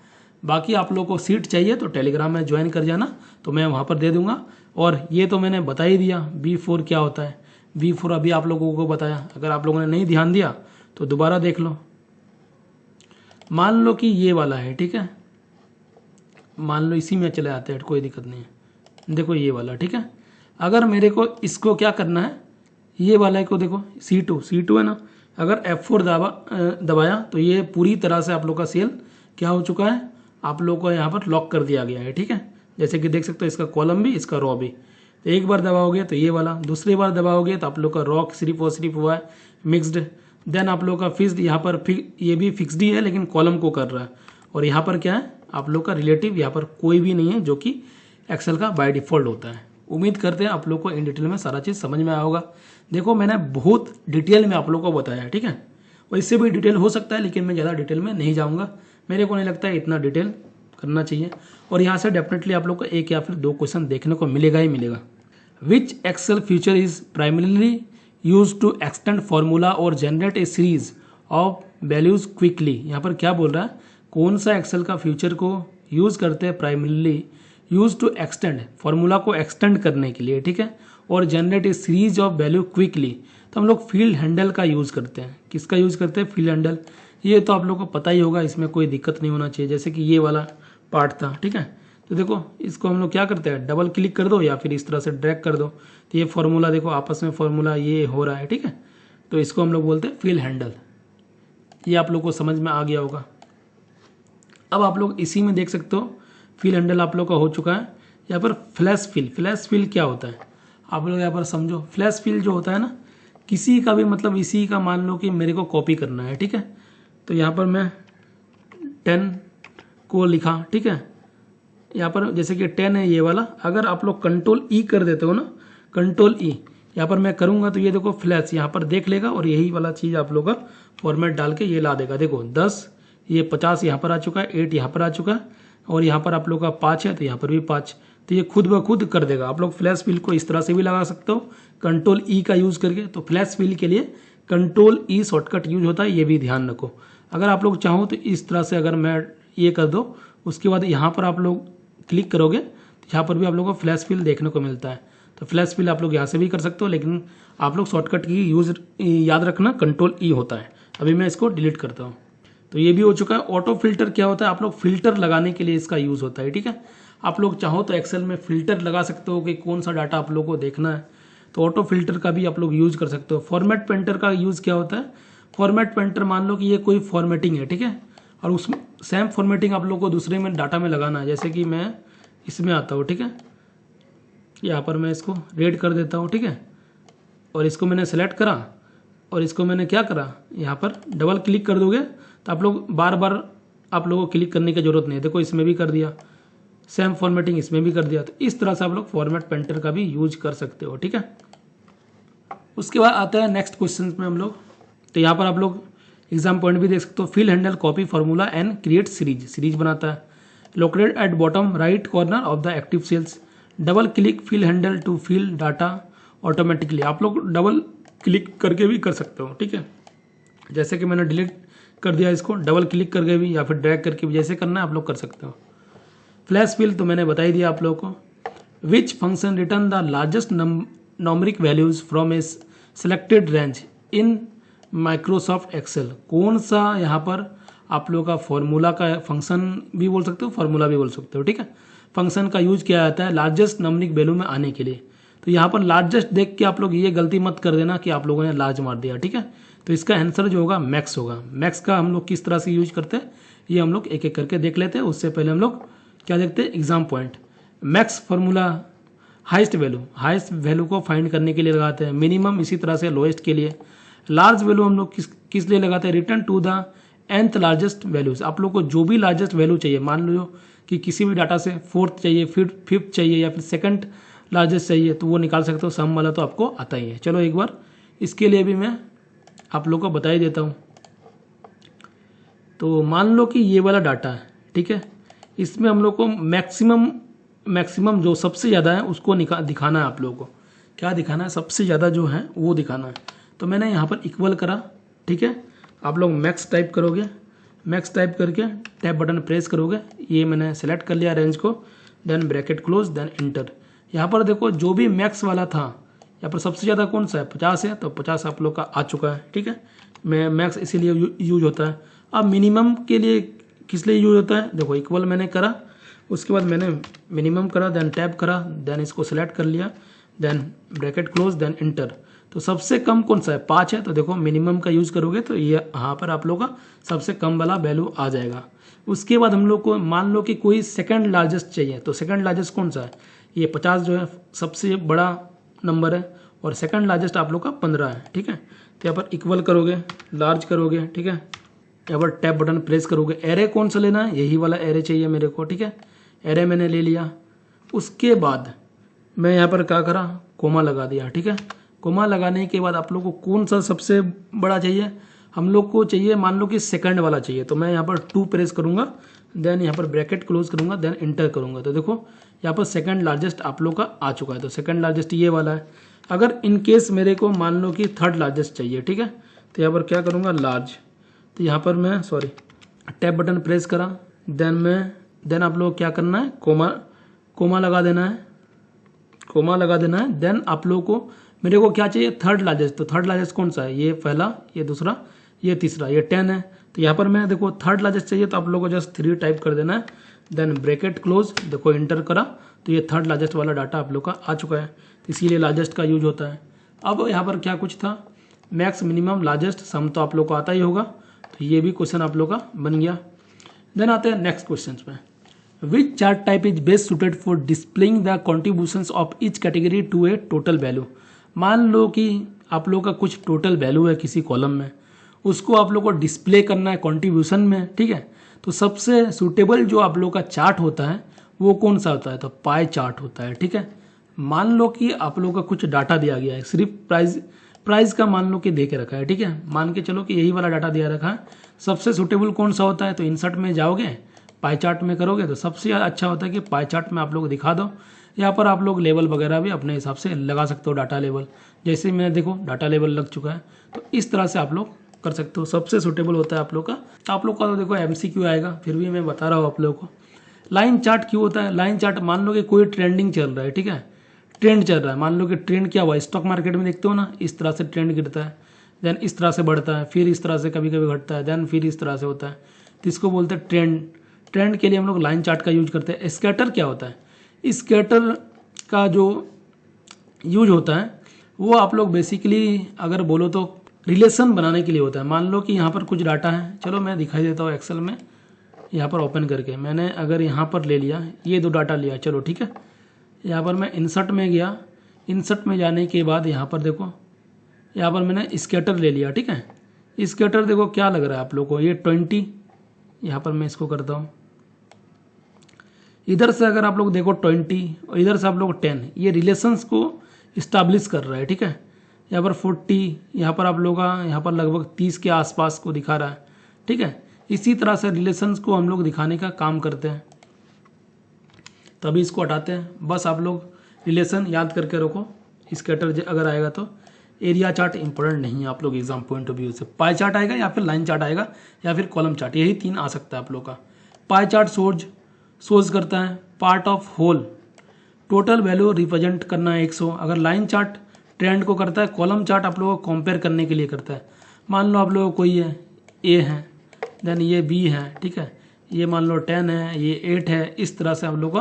S1: बाकी आप लोग को सीट चाहिए तो टेलीग्राम में ज्वाइन कर जाना, तो मैं वहाँ पर दे दूंगा। और ये तो मैंने बता ही दिया B4 क्या होता है, B4 अभी आप लोगों को बताया। अगर आप लोगों ने नहीं ध्यान दिया तो दोबारा देख लो। मान लो कि ये वाला है, ठीक है, मान लो इसी में चले आते हैं, कोई दिक्कत नहीं है। देखो ये वाला, ठीक है, अगर मेरे को इसको क्या करना है, ये वाला को देखो C2 है ना, अगर F4 दबाया तो ये पूरी तरह से आप लोग का सेल क्या हो चुका है, आप लोग को यहाँ पर लॉक कर दिया गया है, ठीक है। जैसे कि देख सकते हो इसका कॉलम भी, इसका रॉ भी। तो एक बार दबाओगे तो ये वाला, दूसरी बार दबाओगे तो आप लोग का रॉ सिर्फ और सिर्फ हुआ है मिक्स्ड, देन आप लोग का फिक्स्ड, यहाँ पर ये भी फिक्स्ड ही है लेकिन कॉलम को कर रहा है, और यहाँ पर क्या है आप लोग का रिलेटिव, यहाँ पर कोई भी नहीं है जो कि एक्सेल का बाय डिफॉल्ट होता है। उम्मीद करते हैं आप लोग को इन डिटेल में सारा चीज़ समझ में आया होगा। देखो मैंने बहुत डिटेल में आप लोग को बताया, ठीक है, और इससे भी डिटेल हो सकता है लेकिन मैं ज़्यादा डिटेल में नहीं जाऊँगा, मेरे को नहीं लगता है इतना डिटेल करना चाहिए। और यहाँ से डेफिनेटली आप लोग को एक या फिर 2 क्वेश्चन देखने को मिलेगा ही मिलेगा। Which Excel feature is primarily use to extend formula और generate a series of values quickly. यहाँ पर क्या बोल रहा है, कौन सा एक्सेल का फीचर को यूज करते हैं primarily use to extend, formula को एक्सटेंड करने के लिए, ठीक है, और generate a series of value quickly. तो हम लोग फील्ड हैंडल का यूज करते हैं। किसका यूज करते हैं, फील्ड हैंडल। ये तो आप लोग को पता ही होगा, इसमें कोई दिक्कत नहीं होना चाहिए। जैसे कि ये वाला पार्ट था, ठीक है, तो देखो इसको हम लोग क्या करते हैं, डबल क्लिक कर दो या फिर इस तरह से ड्रैग कर दो, तो ये फॉर्मूला देखो आपस में फॉर्मूला ये हो रहा है, ठीक है, तो इसको हम लोग बोलते हैं फील्ड हैंडल। ये आप लोग को समझ में आ गया होगा। अब आप लोग इसी में देख सकते हो फील्ड हैंडल आप लोग का हो चुका है। यहाँ पर फ्लैश फिल, फ्लैश फिल क्या होता है आप लोग यहाँ पर समझो। फ्लैश फिल जो होता है ना, किसी का भी मतलब इसी का मान लो कि मेरे को कॉपी करना है, ठीक है, तो यहाँ पर मैं 10 को लिखा, ठीक है, यहाँ पर जैसे कि 10 है ये वाला, अगर आप लोग कंट्रोल ई कर देते हो ना, कंट्रोल ई यहाँ पर मैं करूँगा तो ये देखो फ्लैश यहाँ पर देख लेगा और यही वाला चीज़ आप लोग का फॉर्मेट डाल के ये ला देगा। देखो 10, ये 50 यहाँ पर आ चुका है, 8 यहाँ पर आ चुका है, और यहाँ पर आप लोग का 5 है तो यहाँ पर भी 5, तो ये खुद ब खुद कर देगा। आप लोग फ्लैश फिल को इस तरह से भी लगा सकते हो, कंट्रोल ई का यूज़ करके। तो फ्लैश फिल के लिए कंट्रोल ई शॉर्टकट यूज होता है, ये भी ध्यान रखो। अगर आप लोग चाहो तो इस तरह से अगर मैं ये कर दो, उसके बाद यहाँ पर आप लोग क्लिक करोगे तो यहाँ पर भी आप लोगों को फ्लैश फिल देखने को मिलता है। तो फ्लैश फिल आप लोग यहाँ से भी कर सकते हो, लेकिन आप लोग शॉर्टकट की यूज याद रखना, कंट्रोल ई होता है। अभी मैं इसको डिलीट करता हूँ। तो ये भी हो चुका है। ऑटो फिल्टर क्या होता है, आप लोग फिल्टर लगाने के लिए इसका यूज़ होता है, ठीक है। आप लोग चाहो तो एक्सेल में फिल्टर लगा सकते हो कि कौन सा डाटा आप लोग को देखना है, तो ऑटो फिल्टर का भी आप लोग यूज़ कर सकते हो। फॉर्मेट पेंटर का यूज़ क्या होता है, फॉर्मेट पेंटर मान लो कि ये कोई फॉर्मेटिंग है, ठीक है, और उसमें सेम फॉर्मेटिंग आप लोग को दूसरे में डाटा में लगाना है। जैसे कि मैं इसमें आता हूँ, ठीक है, यहाँ पर मैं इसको रेड कर देता हूँ, ठीक है, और इसको मैंने सेलेक्ट करा और इसको मैंने क्या करा, यहाँ पर डबल क्लिक कर दोगे तो आप लोग बार बार आप लोगों को क्लिक करने की जरूरत नहीं है। देखो इसमें भी कर दिया, सेम फॉर्मेटिंग इसमें भी कर दिया। तो इस तरह से आप लोग फॉर्मेट पेंटर का भी यूज कर सकते हो, ठीक है। उसके बाद आता है नेक्स्ट क्वेश्चन में हम लोग, तो यहाँ पर आप लोग एग्जाम पॉइंट भी देख सकते हो। Field handle copy formula and create series, series बनाता है। Located at bottom right corner of the active cells, double click field handle to fill data automatically. आप लोग डबल क्लिक करके भी कर सकते हो, ठीक है, जैसे कि मैंने डिलीट कर दिया इसको, डबल क्लिक करके भी या फिर ड्रैग करके भी, जैसे करना है आप लोग कर सकते हो। फ्लैश फिल तो मैंने बता ही दिया आप लोगों को। Which function return the largest numeric values from a selected range in Microsoft Excel, कौन सा यहाँ पर आप लोग का फॉर्मूला का फंक्शन भी बोल सकते हो, फॉर्मूला भी बोल सकते हो, ठीक है। फंक्शन का यूज किया जाता है लार्जेस्ट नंबरिक वैल्यू में आने के लिए। तो यहाँ पर लार्जेस्ट देख के आप लोग ये गलती मत कर देना कि आप लोगों ने लार्ज मार दिया, ठीक है। तो इसका आंसर जो होगा मैक्स होगा। मैक्स का हम लोग किस तरह से यूज करते हैं ये हम लोग एक एक करके देख लेते हैं। उससे पहले हम लोग क्या देखते हैं, exam point. Max formula highest value, highest value को फाइंड करने के लिए लगाते हैं। मिनिमम इसी तरह से लोएस्ट के लिए। लार्ज वैल्यू हम लोग किस लिए लगाते हैं, return to the nth largest values. आप लोग को जो भी लार्जेस्ट वैल्यू चाहिए, मान लो कि किसी भी डाटा से 4th चाहिए, फिफ्थ चाहिए या फिर सेकंड लार्जेस्ट चाहिए, तो वो निकाल सकते हो। सम वाला तो आपको आता ही है। चलो एक बार इसके लिए भी मैं आप लोग को बता ही देता हूँ। तो मान लो कि ये वाला डाटा है, ठीक है, इसमें हम लोग को मैक्सिमम जो सबसे ज़्यादा है उसको दिखाना है। आप लोगों को क्या दिखाना है, सबसे ज़्यादा जो है वो दिखाना है। तो मैंने यहाँ पर इक्वल करा, ठीक है। आप लोग मैक्स टाइप करोगे, मैक्स टाइप करके टैब बटन प्रेस करोगे, ये मैंने सेलेक्ट कर लिया रेंज को, then bracket close, then enter. यहाँ पर देखो जो भी मैक्स वाला था, यहाँ पर सबसे ज़्यादा कौन सा है, 50 है, तो 50 आप लोग का आ चुका है, ठीक है। मैं मैक्स इसीलिए यूज होता है। अब मिनिमम के लिए किस लिए यूज होता है, देखो इक्वल मैंने करा, उसके बाद मैंने मिनिमम करा, देन टैब करा, देन इसको सेलेक्ट कर लिया, then bracket close, then enter. तो सबसे कम कौन सा है, 5 है, तो देखो मिनिमम का यूज करोगे तो ये यहाँ पर आप लोग का सबसे कम वाला वैल्यू आ जाएगा। उसके बाद हम लोग को मान लो कि कोई सेकंड लार्जेस्ट चाहिए, तो सेकंड लार्जेस्ट कौन सा है, ये 50 जो है सबसे बड़ा नंबर है, और सेकंड लार्जेस्ट आप लोग का 15 है, ठीक है। तो यहाँ पर इक्वल करोगे, लार्ज करोगे, ठीक है। यहाँ पर टैब बटन प्रेस करोगे। एरे कौन सा लेना है, यही वाला एरे चाहिए मेरे को, ठीक है। एरे मैंने ले लिया। उसके बाद मैं यहाँ पर क्या करा, कोमा लगा दिया, ठीक है। कोमा लगाने के बाद आप लोग को कौन सा सबसे बड़ा चाहिए, हम लोग को चाहिए मान लो कि सेकंड वाला चाहिए, तो मैं यहाँ पर 2 प्रेस करूँगा, देन यहाँ पर ब्रैकेट क्लोज करूँगा, देन इंटर करूँगा। तो देखो यहाँ पर सेकंड लार्जेस्ट आप लोग का आ चुका है। तो सेकंड लार्जेस्ट ये वाला है। अगर इन केस मेरे को मान लो कि थर्ड लार्जेस्ट चाहिए, ठीक है, तो यहाँ पर क्या करूँगा, लार्ज। तो यहाँ पर मैं टैब बटन प्रेस करा, देन आप लोग क्या करना है, कोमा लगा देना है, कोमा लगा देना है। देन आप लोग को मेरे को क्या चाहिए, थर्ड लार्जेस्ट। तो थर्ड लार्जेस्ट कौन सा है, ये पहला, ये दूसरा, ये तीसरा, ये 10 है। तो यहाँ पर मैं देखो थर्ड लार्जेस्ट चाहिए, तो आप लोग को जस्ट 3 टाइप कर देना है, देन ब्रैकेट क्लोज, देखो इंटर करा, तो ये थर्ड लार्जेस्ट वाला डाटा आप लोग का आ चुका है। तो इसीलिए लार्जेस्ट का यूज होता है। अब यहाँ पर क्या कुछ था, मैक्स मिनिमम लार्जेस्ट सम तो आप लोग को आता ही होगा, तो ये भी क्वेश्चन आप लोग का बन गया। देन आते हैं नेक्स्ट क्वेश्चन में, which chart type is best suited for displaying the contributions of each category to a total value. मान लो कि आप लोग का कुछ टोटल वैल्यू है किसी कॉलम में, उसको आप लोग को डिस्प्ले करना है कॉन्ट्रीब्यूशन में, ठीक है। तो सबसे सूटेबल जो आप लोग का चार्ट होता है वो कौन सा होता है, तो पाई चार्ट होता है, ठीक है। मान लो कि आप लोग का कुछ डाटा दिया गया है, सिर्फ प्राइस का मान लो कि दे के रखा है, ठीक है। मान के चलो कि यही वाला डाटा दिया रखा है, सबसे सूटेबल कौन सा होता है, तो इंसर्ट में जाओगे, पाई चार्ट में करोगे, तो सबसे अच्छा होता है कि पाई चार्ट में आप लोग दिखा दो। यहाँ पर आप लोग लेवल वगैरह भी अपने हिसाब से लगा सकते हो, डाटा लेवल, जैसे मैंने देखो डाटा लेवल लग चुका है, तो इस तरह से आप लोग कर सकते हो। सबसे सूटेबल होता है आप लोग का। आप लोग का तो देखो MCQ आएगा, फिर भी मैं बता रहा हूँ आप लोगों को। लाइन चार्ट क्यों होता है, लाइन चार्ट मान लो कि कोई ट्रेंडिंग चल रहा है, ठीक है, ट्रेंड चल रहा है, मान लो कि ट्रेंड क्या हुआ, स्टॉक मार्केट में देखते हो ना, इस तरह से ट्रेंड गिरता है, देन इस तरह से बढ़ता है, फिर इस तरह से कभी कभी घटता है, देन फिर इस तरह से होता है, तो इसको बोलते हैं ट्रेंड। ट्रेंड के लिए हम लोग लाइन चार्ट का यूज करते हैं। स्कैटर क्या होता है, स्कैटर का जो यूज होता है वो आप लोग बेसिकली अगर बोलो तो रिलेशन बनाने के लिए होता है। मान लो कि यहाँ पर कुछ डाटा है, चलो मैं दिखाई देता हूँ एक्सेल में, यहाँ पर ओपन करके मैंने अगर यहाँ पर ले लिया, ये 2 डाटा लिया, चलो ठीक है। यहाँ पर मैं इंसर्ट में गया, इंसर्ट में जाने के बाद यहाँ पर देखो, यहाँ पर मैंने स्कैटर ले लिया, ठीक है। स्कैटर देखो क्या लग रहा है आप लोग को, ये 20, यहाँ पर मैं इसको करता हूँ, इधर से अगर आप लोग देखो 20 और इधर से आप लोग 10, ये रिलेशंस को इस्टेब्लिश कर रहा है, ठीक है। यहाँ पर 40, यहाँ पर आप लोग का यहाँ पर लगभग 30 के आसपास को दिखा रहा है, ठीक है। इसी तरह से रिलेशंस को हम लोग दिखाने का काम करते हैं। तभी इसको हटाते हैं, बस आप लोग रिलेशन याद करके रखो। स्कैटर अगर आएगा तो एरिया चार्ट इंपॉर्टेंट नहीं है आप लोग एग्जाम पॉइंट ऑफ व्यू से। पाई चार्ट आएगा या फिर लाइन चार्ट आएगा या फिर कॉलम चार्ट, यही 3 आ सकता है आप लोग का। पाई चार्ट सोज करता है part of whole, total value represent करना है 100। अगर लाइन चार्ट ट्रेंड को करता है, कॉलम चार्ट आप लोगों को कंपेयर करने के लिए करता है। मान लो आप लोगों को कोई है A है, देन ये B है, ठीक है, ये मान लो 10 है, ये 8 है, इस तरह से आप लोग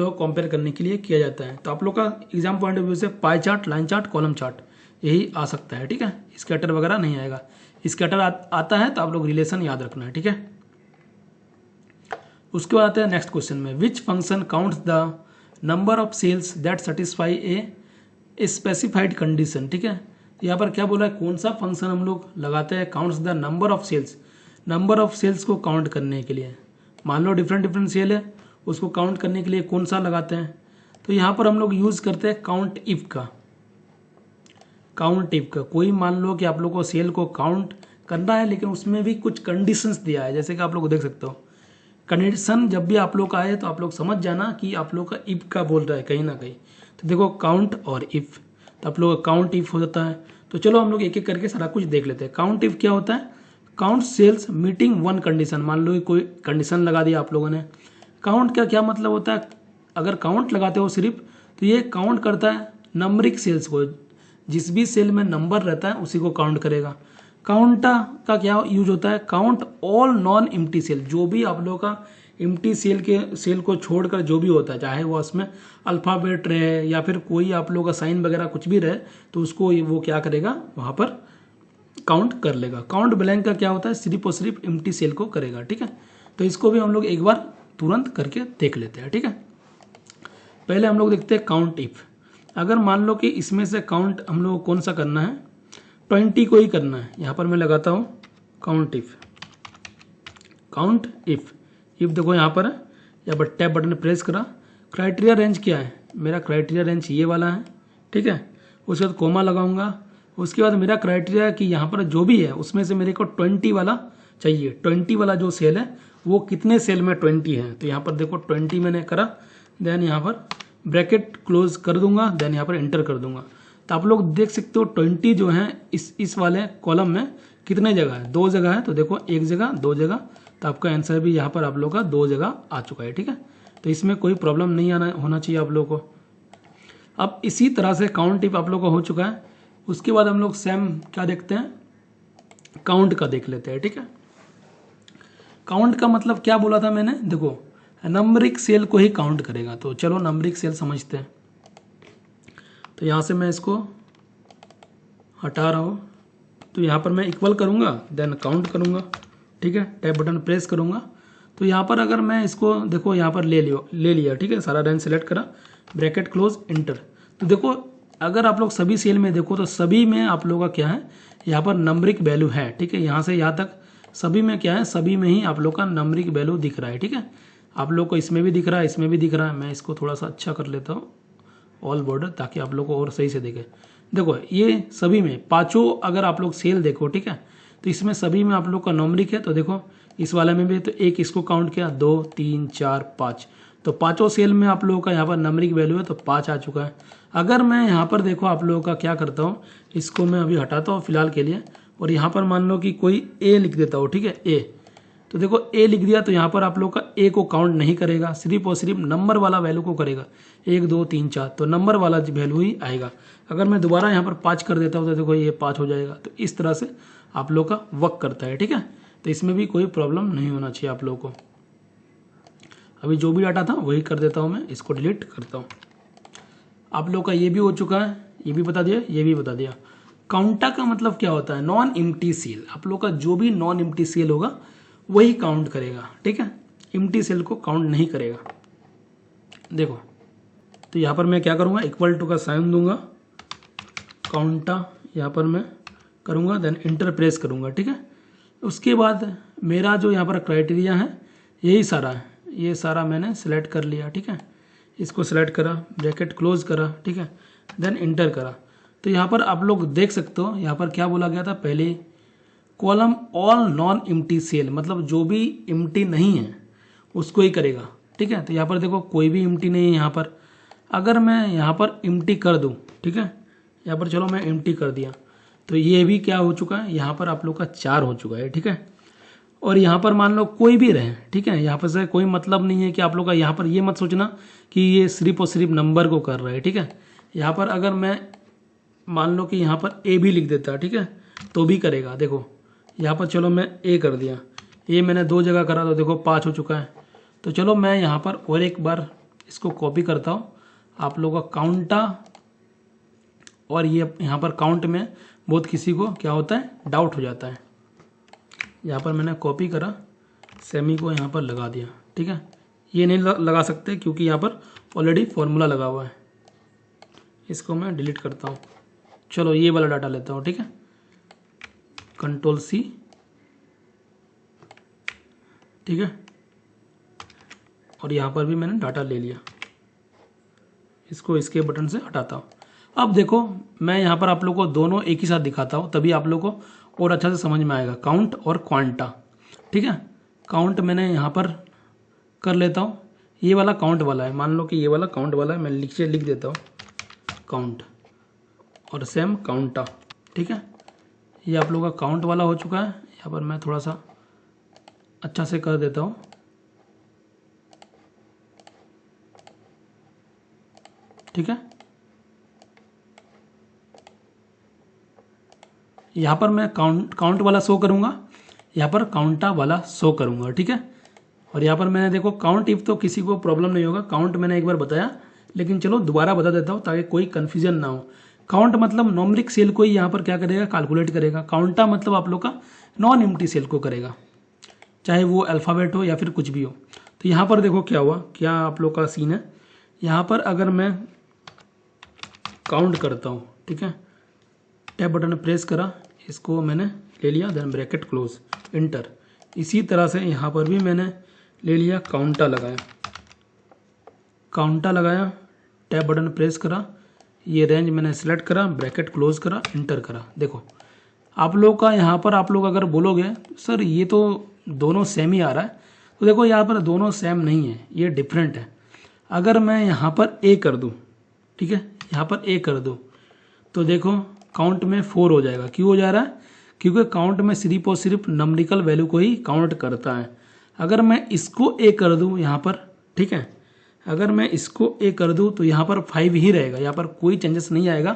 S1: को कंपेयर करने के लिए किया जाता है। तो आप लोग का एग्जाम पॉइंट ऑफ व्यू से पाई chart, line chart, column chart यही आ सकता है, ठीक है। स्कैटर वगैरह नहीं आएगा। स्कैटर आता है तो आप लोग रिलेशन याद रखना है, ठीक है। उसके बाद आते हैं नेक्स्ट क्वेश्चन में, which function counts the number of cells that satisfy a specified condition, ठीक है। यहाँ पर क्या बोला है, कौन सा फंक्शन हम लोग लगाते हैं, counts the number of cells, number of cells को काउंट करने के लिए। मान लो डिफरेंट सेल है, उसको काउंट करने के लिए कौन सा लगाते हैं, तो यहाँ पर हम लोग यूज करते हैं काउंट इफ का। काउंट इफ का कोई मान लो कि आप लोग को सेल को काउंट करना है, लेकिन उसमें भी कुछ कंडीशंस दिया है, जैसे कि आप लोग देख सकते हो। कंडीशन जब भी आप लोग का आए तो आप लोग समझ जाना कि आप लोग का इफ का बोल रहा है कहीं ना कहीं। तो देखो काउंट और इफ, तो आप लोग का काउंट इफ हो जाता है। तो चलो हम लोग एक एक करके सारा कुछ देख लेते हैं। काउंट इफ क्या होता है, count cells meeting one condition. मान लो कोई कंडीशन लगा दिया आप लोगों ने। काउंट का क्या मतलब होता है, अगर काउंट लगाते हो सिर्फ, तो ये काउंट करता है नंबरिक सेल्स को, जिस भी सेल में नंबर रहता है उसी को काउंट करेगा। काउंट का क्या यूज होता है, count all non empty cell, जो भी आप लोगों का एम्प्टी सेल को छोड़कर जो भी होता है, चाहे वो उसमें अल्फाबेट रहे या फिर कोई आप लोगों का साइन वगैरह कुछ भी रहे, तो उसको वो क्या करेगा, वहां पर काउंट कर लेगा। काउंट ब्लैंक का क्या होता है, सिर्फ और सिर्फ एम्प्टी सेल को करेगा, ठीक है। तो इसको भी हम लोग एक बार तुरंत करके देख लेते हैं, ठीक है। पहले हम लोग देखते हैं काउंट इफ। अगर मान लो कि इसमें से काउंट हम लोग कौन सा करना है, 20 को ही करना है। यहाँ पर मैं लगाता हूँ काउंट इफ देखो यहाँ पर है, यहाँ पर टैब बटन प्रेस करा। क्राइटेरिया रेंज क्या है, मेरा क्राइटेरिया रेंज ये वाला है, ठीक है। उसके बाद कोमा लगाऊंगा। उसके बाद मेरा क्राइटेरिया कि यहाँ पर जो भी है उसमें से मेरे को 20 वाला चाहिए। 20 वाला जो सेल है वो कितने सेल में 20 है, तो यहाँ पर देखो 20 मैंने करा, देन यहाँ पर ब्रैकेट क्लोज कर दूंगा, देन यहाँ पर एंटर कर दूंगा। तो आप लोग देख सकते हो 20 जो है इस वाले कॉलम में कितने जगह है, 2 जगह है। तो देखो 1 जगह 2 जगह, तो आपका आंसर भी यहाँ पर आप लोग का 2 जगह आ चुका है, ठीक है। तो इसमें कोई प्रॉब्लम नहीं होना चाहिए आप लोग को। अब इसी तरह से काउंट इफ आप लोग का हो चुका है। उसके बाद हम लोग सेम क्या देखते हैं, काउंट का देख लेते हैं, ठीक है। काउंट का मतलब क्या बोला था मैंने, देखो नंबरिक सेल को ही काउंट करेगा। तो चलो नंबरिक सेल समझते हैं। तो यहाँ से मैं इसको हटा रहा हूँ, तो यहाँ पर मैं इक्वल करूँगा, देन काउंट करूँगा, ठीक है। टैब बटन प्रेस करूँगा। तो यहाँ पर अगर मैं इसको देखो यहाँ पर ले लिया, ठीक है। सारा रेंज सेलेक्ट करा, ब्रैकेट क्लोज एंटर। तो देखो अगर आप लोग सभी सेल में देखो तो सभी में आप लोगों का क्या है, यहाँ पर नंबरिक वैल्यू है, ठीक है। यहाँ से यहाँ तक सभी में क्या है, सभी में ही आप लोग का नंबरिक वैल्यू दिख रहा है, ठीक है। आप लोग को इसमें भी दिख रहा है, इसमें भी दिख रहा है। मैं इसको थोड़ा सा अच्छा कर लेता हूँ ऑल बॉर्डर, ताकि आप लोग को और सही से देखे। देखो ये सभी में पांचों अगर आप लोग सेल देखो, ठीक है, तो इसमें सभी में आप लोग का नंबरिक है। तो देखो इस वाले में भी तो एक इसको काउंट किया, 2 3 4 5, तो पांचों सेल में आप लोगों का यहाँ पर नंबरिक वैल्यू है, तो 5 आ चुका है। अगर मैं यहाँ पर देखो आप लोगों का क्या करता हूँ, इसको मैं अभी हटाता हूँ फिलहाल के लिए, और यहाँ पर मान लो कि कोई ए लिख देता हूँ, ठीक है, ए। तो देखो ए लिख दिया, तो यहाँ पर आप लोग का ए को काउंट नहीं करेगा, सिर्फ और सिर्फ नंबर वाला वैल्यू को करेगा, 1 2 3 4, तो नंबर वाला वैल्यू ही आएगा। अगर मैं दोबारा यहाँ पर 5 कर देता हूँ तो देखो ये 5 हो जाएगा। तो इस तरह से आप लोग का वर्क करता है, ठीक है। तो इसमें भी कोई प्रॉब्लम नहीं होना चाहिए आप लोगों को। अभी जो भी डाटा था वही कर देता हूँ मैं, इसको डिलीट करता हूँ। आप लोग का ये भी हो चुका है, ये भी बता दिया, ये भी बता दिया। काउंटा का मतलब क्या होता है, नॉन एम्प्टी सेल। आप लोग का जो भी नॉन एम्प्टी सेल होगा वही काउंट करेगा, ठीक है। एम्प्टी सेल को काउंट नहीं करेगा। देखो तो यहाँ पर मैं क्या करूँगा, इक्वल टू का साइन दूंगा, काउंटा यहाँ पर मैं करूँगा, देन इंटर प्रेस करूँगा, ठीक है। उसके बाद मेरा जो यहाँ पर क्राइटेरिया है यही सारा है, ये सारा मैंने सेलेक्ट कर लिया, ठीक है। इसको सेलेक्ट करा, ब्रैकेट क्लोज करा, ठीक है, देन इंटर करा। तो यहाँ पर आप लोग देख सकते हो, यहाँ पर क्या बोला गया था पहले, column all non empty cell, मतलब जो भी एम्प्टी नहीं है उसको ही करेगा, ठीक है। तो यहाँ पर देखो कोई भी एम्प्टी नहीं है यहाँ पर। अगर मैं यहाँ पर एम्प्टी कर दूँ, ठीक है, यहाँ पर चलो मैं एम्प्टी कर दिया, तो ये भी क्या हो चुका है, यहाँ पर आप लोग का 4 हो चुका है, ठीक है। और यहाँ पर मान लो कोई भी रहे, ठीक है, यहाँ पर से कोई मतलब नहीं है कि आप लोग का यहाँ पर ये मत सोचना कि ये सिर्फ और सिर्फ नंबर को कर रहा है, ठीक है। यहाँ पर अगर मैं मान लो कि यहाँ पर ए भी लिख देता, ठीक है, तो भी करेगा। देखो यहाँ पर चलो मैं ए कर दिया, ये मैंने 2 जगह करा, तो देखो 5 हो चुका है। तो चलो मैं यहाँ पर और एक बार इसको कॉपी करता हूँ। आप लोगों का काउंटा, और ये यहाँ पर काउंट में बहुत किसी को क्या होता है, डाउट हो जाता है। यहाँ पर मैंने कॉपी करा, सेमी को यहाँ पर लगा दिया, ठीक है। ये नहीं लगा सकते क्योंकि यहाँ पर ऑलरेडी फॉर्मूला लगा हुआ है। इसको मैं डिलीट करता हूँ। चलो ये वाला डाटा लेता हूँ, ठीक है, कंट्रोल सी, ठीक है। और यहाँ पर भी मैंने डाटा ले लिया, इसको इसके बटन से हटाता हूँ। अब देखो मैं यहाँ पर आप लोग को दोनों एक ही साथ दिखाता हूँ, तभी आप लोग को और अच्छा से समझ में आएगा, काउंट और क्वांटा, ठीक है। काउंट मैंने यहाँ पर कर लेता हूँ, ये वाला काउंट वाला है, मान लो कि ये वाला काउंट वाला है, मैं लिख देता हूँ काउंट, और सेम काउंटा, ठीक है। ये आप लोगों का काउंट वाला हो चुका है। यहाँ पर मैं थोड़ा सा अच्छा से कर देता हूँ, ठीक है। यहाँ पर मैं काउंट वाला शो करूँगा, यहाँ पर काउंटा वाला शो करूँगा, ठीक है। और यहाँ पर मैंने देखो काउंट इफ, तो किसी को प्रॉब्लम नहीं होगा, काउंट मैंने एक बार बताया, लेकिन चलो दोबारा बता देता हूँ ताकि कोई कन्फ्यूजन ना हो। काउंट मतलब नॉमरिक सेल को ही यहाँ पर क्या करेगा, कैलकुलेट करेगा। काउंटा मतलब आप लोग का नॉन एम्प्टी सेल को करेगा, चाहे वो अल्फ़ाबेट हो या फिर कुछ भी हो। तो यहाँ पर देखो क्या हुआ, क्या आप लोग का सीन है। यहाँ पर अगर मैं काउंट करता हूँ, ठीक है, टैब बटन प्रेस करा, इसको मैंने ले लिया, देन ब्रैकेट क्लोज, इंटर। इसी तरह से यहाँ पर भी मैंने ले लिया, काउंटा लगाया, टैब बटन प्रेस करा, ये रेंज मैंने सेलेक्ट करा, ब्रैकेट क्लोज करा, इंटर करा। देखो आप लोग का यहाँ पर आप लोग अगर बोलोगे सर ये तो दोनों सेम ही आ रहा है, तो देखो यहाँ पर दोनों सेम नहीं है, ये डिफरेंट है। अगर मैं यहाँ पर ए कर दूँ, ठीक है, यहाँ पर ए कर दूँ तो देखो काउंट में 4 हो जाएगा। क्यों हो जा रहा है? क्योंकि काउंट में सिर्फ और सिर्फ नंबरिकल वैल्यू को ही काउंट करता है। अगर मैं इसको ए कर दूँ यहाँ पर, ठीक है, अगर मैं इसको ए कर दूँ तो यहाँ पर 5 ही रहेगा, यहाँ पर कोई चेंजेस नहीं आएगा,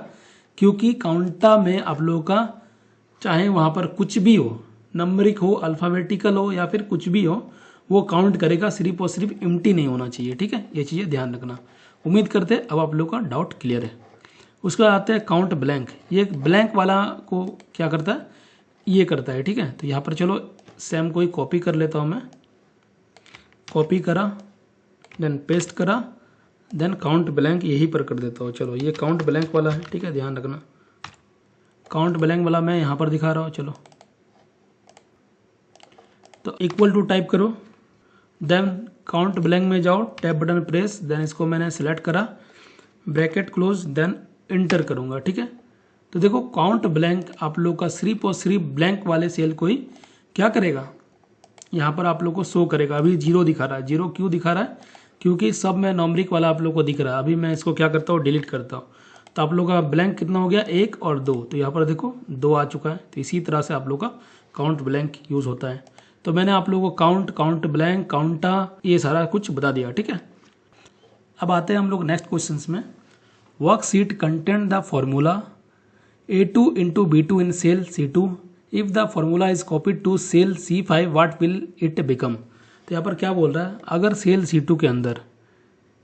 S1: क्योंकि काउंटा में आप लोगों का चाहे वहाँ पर कुछ भी हो, नंबरिक हो, अल्फ़ाबेटिकल हो या फिर कुछ भी हो, वो काउंट करेगा, सिर्फ और सिर्फ एम्प्टी नहीं होना चाहिए। ठीक है, ये चीज़ें ध्यान रखना। उम्मीद करते हैं अब आप लोगों का डाउट क्लियर है। उसके बाद आते हैं काउंट ब्लैंक। ये ब्लैंक वाला को क्या करता है, ये करता है। ठीक है, तो यहाँ पर चलो सेम कोई कॉपी कर लेता हूँ मैं, कॉपी करा, देन पेस्ट करा, देन काउंट ब्लैंक यहीं पर कर देता हूँ। चलो ये काउंट ब्लैंक वाला है, ठीक है, ध्यान रखना। काउंट ब्लैंक वाला मैं यहाँ पर दिखा रहा हूँ। चलो तो इक्वल टू टाइप करो, देन काउंट ब्लैंक में जाओ, टैब बटन प्रेस, देन इसको मैंने सेलेक्ट करा, ब्रैकेट क्लोज, देन इंटर करूँगा। ठीक है, तो देखो काउंट ब्लैंक आप लोग का सिर्फ और सिर्फ ब्लैंक वाले सेल को ही क्या करेगा, यहाँ पर आप लोग को शो करेगा। अभी 0 दिखा रहा है। 0 क्यों दिखा रहा है? क्योंकि सब में नॉमरिक वाला आप लोग को दिख रहा है। अभी मैं इसको क्या करता हूँ, डिलीट करता हूँ, तो आप लोग का ब्लैंक कितना हो गया, 1 और 2, तो यहाँ पर देखो 2 आ चुका है। तो इसी तरह से आप लोग का काउंट ब्लैंक यूज़ होता है। तो मैंने आप लोगों को काउंट ब्लैंक, काउंटा, ये सारा कुछ बता दिया। ठीक है, अब आते हैं हम लोग नेक्स्ट क्वेश्चन में। Worksheet content the formula A2 into B2 in cell C2. If the formula is copied to cell C5, what will it become? तो यहाँ पर क्या बोल रहा है, अगर सेल C2 के अंदर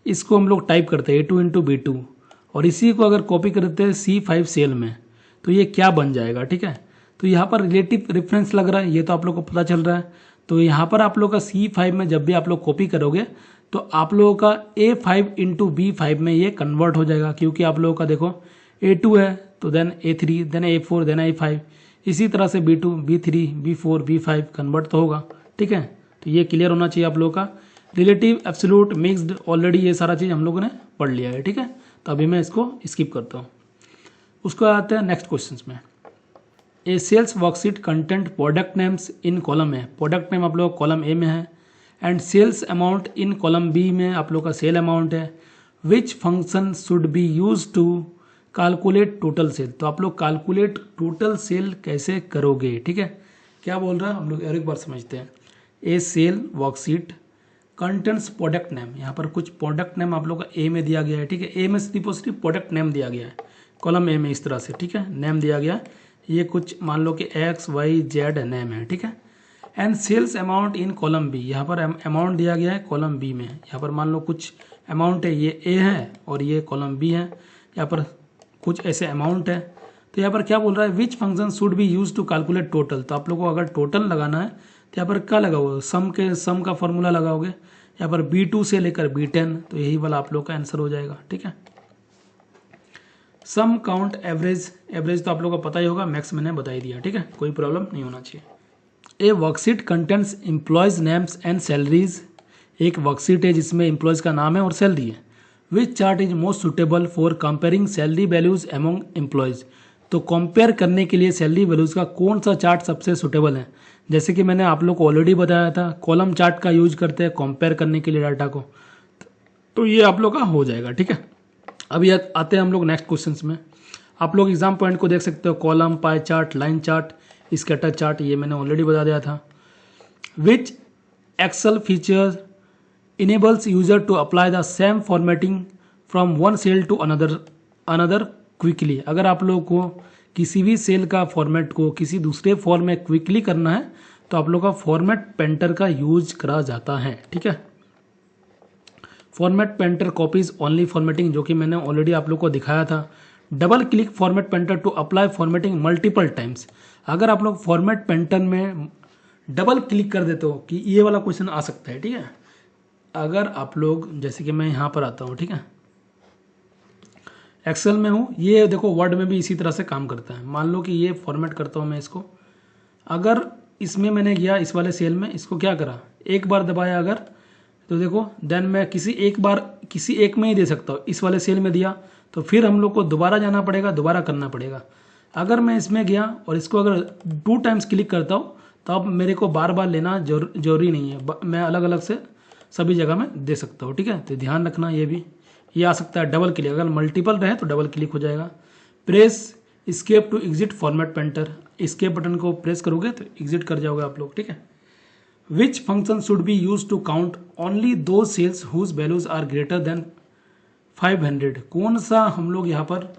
S1: इसको हम लोग टाइप करते हैं A2 into B2 और इसी को अगर कॉपी करते हैं C5 सेल में, तो ये क्या बन जाएगा। ठीक है, तो यहाँ पर रिलेटिव रेफरेंस लग रहा है, ये तो आप लोग को पता चल रहा है। तो यहाँ पर आप लोग का C5 में जब भी आप लोग कॉपी करोगे तो आप लोगों का A5 into B5 में ये कन्वर्ट हो जाएगा, क्योंकि आप लोगों का देखो A2 है तो then A3, then A4, then A5, इसी तरह से B2, B3, B4, B5 convert तो होगा। ठीक है, तो ये क्लियर होना चाहिए आप लोगों का। रिलेटिव, एब्सोल्यूट, मिक्स्ड, ऑलरेडी ये सारा चीज़ हम लोगों ने पढ़ लिया है। ठीक है, तो अभी मैं इसको स्किप करता हूँ। उसको आते हैं नेक्स्ट क्वेश्चन में। A sales worksheet content product names in column A, product name आप लोग कॉलम ए में है, and sales amount in column B में आप लोग का सेल अमाउंट है। Which function should be use to calculate total sale, तो आप लोग कैलकुलेट टोटल सेल कैसे करोगे। ठीक है, क्या बोल रहा है हम लोग एक बार समझते हैं। A sale worksheet contents product name, यहाँ पर कुछ प्रोडक्ट नेम आप लोग का ए में दिया गया है। ठीक है, ए में सिर्फ और सिर्फ प्रोडक्ट नेम दिया गया है, कॉलम ए में इस तरह से। ठीक है, नेम दिया गया, ये कुछ मान लो कि XYZ नेम है। ठीक है, and sales amount in column B, यहाँ पर अमाउंट दिया गया है कॉलम बी में। यहाँ पर मान लो कुछ अमाउंट है, ये ए है और ये कॉलम बी है, यहाँ पर कुछ ऐसे अमाउंट है। तो यहाँ पर क्या बोल रहा है, which function should be use to calculate total, तो आप लोग को अगर टोटल लगाना है तो यहाँ पर क्या लगाओगे, सम का फॉर्मूला लगाओगे। यहाँ पर B2 से लेकर B10, तो यही वाला आप लोग का आंसर हो जाएगा। ठीक है, सम, काउंट, एवरेज तो आप लोग को पता ही होगा, मैक्स मैंने बता ही दिया। ठीक है, कोई प्रॉब्लम नहीं होना चाहिए। A worksheet contents employees names and salaries, एक वर्कशीट है जिसमें एम्प्लॉयज का नाम है और सैलरी है। Which chart is most suitable for comparing salary values among employees, तो कंपेयर करने के लिए सैलरी वैल्यूज का कौन सा चार्ट सबसे सुटेबल है। जैसे कि मैंने आप लोग को ऑलरेडी बताया था, कॉलम चार्ट का यूज करते हैं कंपेयर करने के लिए डाटा को, तो ये आप लोग का हो जाएगा। ठीक है, अभी आते हैं हम लोग नेक्स्ट क्वेश्चन में। आप लोग एग्जाम पॉइंट को देख सकते हो, column, pie chart, line chart, scatter chart, ये मैंने ऑलरेडी बता दिया था। Which Excel feature enables user to apply the same formatting from one cell to another quickly, अगर आप लोग को किसी भी सेल का फॉर्मेट को किसी दूसरे फॉर्म में क्विकली करना है तो आप लोग का फॉर्मेट पेंटर का यूज करा जाता है। ठीक है, format painter copies only formatting, जो कि मैंने ऑलरेडी आप लोग को दिखाया था। Double click format painter to apply formatting multiple times, अगर आप लोग फॉर्मेट पेंटर में डबल क्लिक कर देते हो कि ये वाला क्वेश्चन आ सकता है। ठीक है, अगर आप लोग, जैसे कि मैं यहाँ पर आता हूँ, ठीक है, एक्सेल में हूँ, ये देखो वर्ड में भी इसी तरह से काम करता है। मान लो कि ये फॉर्मेट करता हूँ मैं इसको, अगर इसमें मैंने गया इस वाले सेल में, इसको क्या करा, एक बार दबाया अगर, तो देखो देन मैं किसी एक में ही दे सकता हूँ। इस वाले सेल में दिया तो फिर हम लोग को दोबारा जाना पड़ेगा, दोबारा करना पड़ेगा। अगर मैं इसमें गया और इसको अगर 2 टाइम्स क्लिक करता हूँ तो अब मेरे को बार बार लेना जरूरी नहीं है, मैं अलग अलग से सभी जगह में दे सकता हूँ। ठीक है, तो ध्यान रखना ये आ सकता है डबल क्लिक, अगर मल्टीपल रहे तो डबल क्लिक हो जाएगा। Press escape to exit format painter, escape button को प्रेस करोगे तो एग्जिट कर जाओगे आप लोग। ठीक है, which function should be use to count only दो cells whose values are greater than 500, कौन सा हम लोग यहाँ पर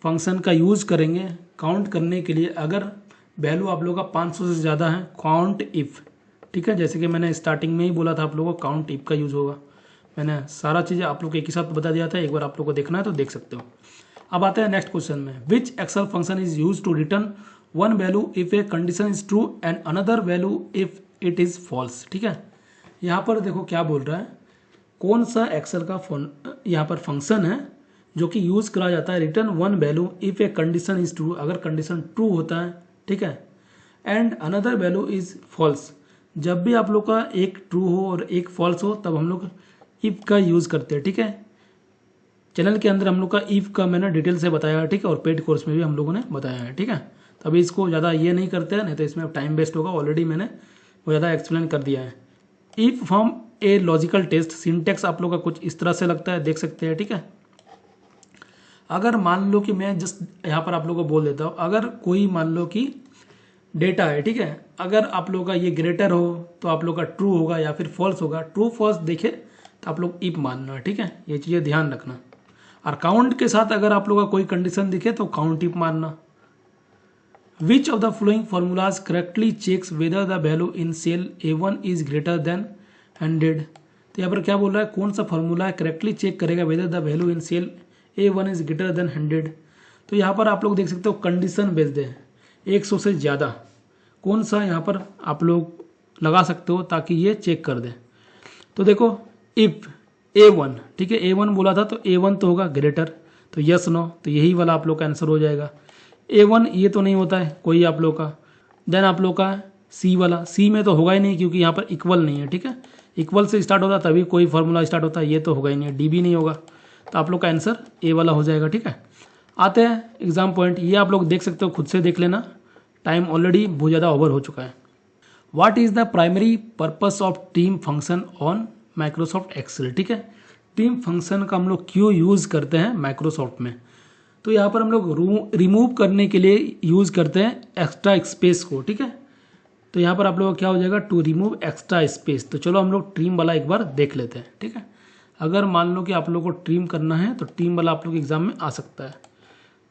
S1: फंक्शन का यूज करेंगे काउंट करने के लिए अगर वैल्यू आप लोगों का 500 से ज़्यादा है, काउंट इफ। ठीक है, जैसे कि मैंने स्टार्टिंग में ही बोला था आप लोगों को काउंट इफ का यूज होगा, मैंने सारा चीज़ें आप लोग को एक ही साथ बता दिया था, एक बार आप लोग को देखना है तो देख सकते हो। अब आते हैं नेक्स्ट क्वेश्चन में, which Excel function is use to return one value if a condition is true and another value if it is false. ठीक है, यहाँ पर देखो क्या बोल रहा है, कौन सा एक्सेल का यहाँ पर फंक्शन है जो कि यूज करा जाता है return one value if a condition is true, अगर कंडीशन ट्रू होता है। ठीक है, and another value is false, जब भी आप लोग का एक ट्रू हो और एक फॉल्स हो तब हम लोग इफ का यूज करते हैं। ठीक है, चैनल के अंदर हम लोग का इफ का मैंने डिटेल से बताया है। ठीक है, और पेड कोर्स में भी हम लोगों ने बताया है। ठीक है, तो अभी इसको ज़्यादा ये नहीं करते हैं, नहीं तो इसमें टाइम वेस्ट होगा, ऑलरेडी मैंने वो ज़्यादा एक्सप्लेन कर दिया है। If from a logical test, syntax आप लोग का कुछ इस तरह से लगता है, देख सकते हैं। ठीक है, अगर मान लो कि मैं जस्ट यहाँ पर आप लोगों को बोल देता हूँ, अगर कोई मान लो कि डेटा है, ठीक है, अगर आप लोग का ये ग्रेटर हो तो आप लोग का ट्रू होगा या फिर फॉल्स होगा, ट्रू फॉल्स देखे तो आप लोग इफ मानना। ठीक है, ये चीज़ें ध्यान रखना। और काउंट के साथ अगर आप लोग का कोई कंडीशन दिखे तो काउंट इफ मानना। Which of the following formulas correctly checks whether the value in cell A1 is greater than 100, तो यहाँ पर क्या बोल रहा है, कौन सा फॉर्मूला है करेक्टली चेक करेगा whether the value in cell A1 is greater than 100। तो यहाँ पर आप लोग देख सकते हो कंडीशन बेस्ड है, 100 से ज़्यादा, कौन सा यहाँ पर आप लोग लगा सकते हो ताकि ये चेक कर दे। तो देखो इफ A1, ठीक है, A1 बोला था तो A1 तो होगा ग्रेटर, तो यस नो, तो यही वाला आप लोग का आंसर हो जाएगा। A1 ये तो नहीं होता है कोई आप लोग का, देन आप लोग का C वाला, C में तो होगा ही नहीं क्योंकि यहाँ पर इक्वल नहीं है। ठीक है, इक्वल से स्टार्ट होता तभी कोई फार्मूला स्टार्ट होता है, ये तो होगा ही नहीं, D भी नहीं होगा, तो आप लोग का आंसर A वाला हो जाएगा। ठीक है, आते हैं एग्जाम पॉइंट, ये आप लोग देख सकते हो, खुद से देख लेना, टाइम ऑलरेडी बहुत ज़्यादा ओवर हो चुका है। What is the primary purpose of team function on Microsoft Excel. ठीक है, टीम फंक्शन का हम लोग क्यों यूज़ करते हैं माइक्रोसॉफ्ट में, तो यहाँ पर हम लोग रिमूव करने के लिए यूज़ करते हैं एक्स्ट्रा स्पेस को। ठीक है, तो यहाँ पर आप लोग क्या हो जाएगा, टू रिमूव एक्स्ट्रा स्पेस। तो चलो हम लोग ट्रिम वाला एक बार देख लेते हैं। ठीक है, अगर मान लो कि आप लोग को ट्रिम करना है तो ट्रिम वाला आप लोग एग्जाम में आ सकता है।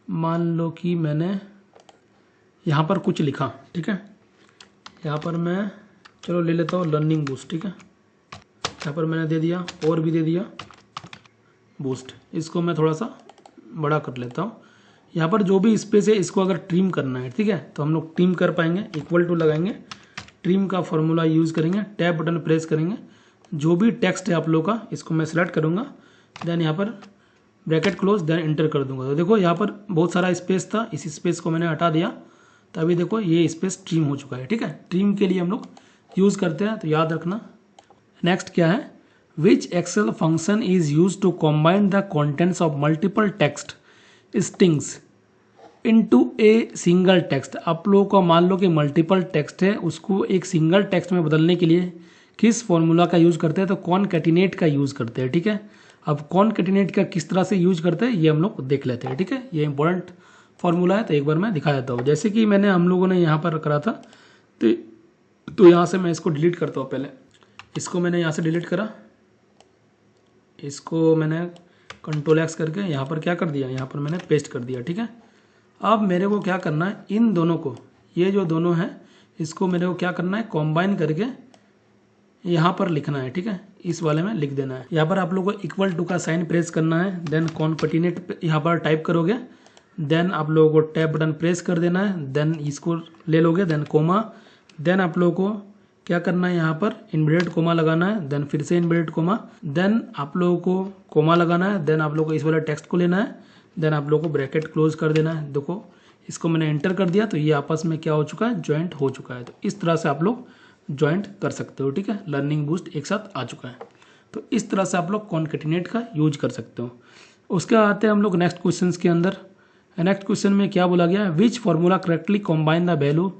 S1: मान लो कि मैंने यहाँ पर कुछ लिखा, ठीक है, यहाँ पर मैं चलो ले लेता हूँ लर्निंग बूस्ट। ठीक है, यहाँ पर मैंने दे दिया और भी दे दिया बूस्ट, इसको मैं थोड़ा सा बड़ा कर लेता हूँ। यहाँ पर जो भी स्पेस है इसको अगर ट्रिम करना है, ठीक है, तो हम लोग ट्रिम कर पाएंगे, इक्वल टू लगाएंगे, ट्रिम का फॉर्मूला यूज़ करेंगे, टैब बटन प्रेस करेंगे, जो भी टेक्स्ट है आप लोग का इसको मैं सिलेक्ट करूँगा, देन यहाँ पर ब्रैकेट क्लोज, देन इंटर कर दूंगा। तो देखो यहाँ पर बहुत सारा स्पेस था, इस स्पेस को मैंने हटा दिया, तभी देखो ये स्पेस ट्रिम हो चुका है। ठीक है, ट्रिम के लिए हम लोग यूज़ करते हैं, तो याद रखना। नेक्स्ट क्या है, which Excel function is use to combine the contents of multiple text strings into a single text. आप लोगों को मान लो कि मल्टीपल टेक्स्ट है, उसको एक सिंगल टेक्स्ट में बदलने के लिए किस फॉर्मूला का यूज़ करते हैं, तो कॉनकैटिनेट का यूज़ करते हैं। ठीक है, अब कॉनकैटिनेट का किस तरह से यूज करते हैं ये हम लोग देख लेते हैं। ठीक है, ये इंपॉर्टेंट फॉर्मूला है, तो एक बार मैं दिखा देता हूँ। जैसे कि मैंने हम लोगों ने यहाँ पर करा था, तो यहाँ से मैं इसको डिलीट करता हूँ। पहले इसको मैंने यहाँ से डिलीट करा, इसको मैंने कंट्रोल X करके यहाँ पर क्या कर दिया, यहाँ पर मैंने पेस्ट कर दिया। ठीक है, अब मेरे को क्या करना है, इन दोनों को, ये जो दोनों हैं इसको मेरे को क्या करना है, कॉम्बाइन करके यहाँ पर लिखना है। ठीक है, इस वाले में लिख देना है। यहाँ पर आप लोगों को इक्वल टू का साइन प्रेस करना है, देन कॉनकैटिनेट यहाँ पर टाइप करोगे, देन आप लोगों को टैब बटन प्रेस कर देना है, देन इसको ले लोगे, देन कोमा, देन आप लोगों को क्या करना है, यहाँ पर इनवर्टेड कोमा लगाना है, देन फिर से इनवर्टेड कोमा, देन आप लोगों को कोमा लगाना है, देन आप लोगों को इस वाले टेक्स्ट को लेना है, देन आप लोगों को ब्रैकेट क्लोज कर देना है। देखो इसको मैंने एंटर कर दिया तो ये आपस में क्या हो चुका है, ज्वाइंट हो चुका है। तो इस तरह से आप लोग ज्वाइंट कर सकते हो, ठीक है। लर्निंग बूस्ट एक साथ आ चुका है, तो इस तरह से आप लोग कॉन्केटिनेट का यूज कर सकते हो। उसके आते हैं हम लोग नेक्स्ट क्वेश्चन के अंदर। नेक्स्ट क्वेश्चन में क्या बोला गया है, which formula correctly combine the value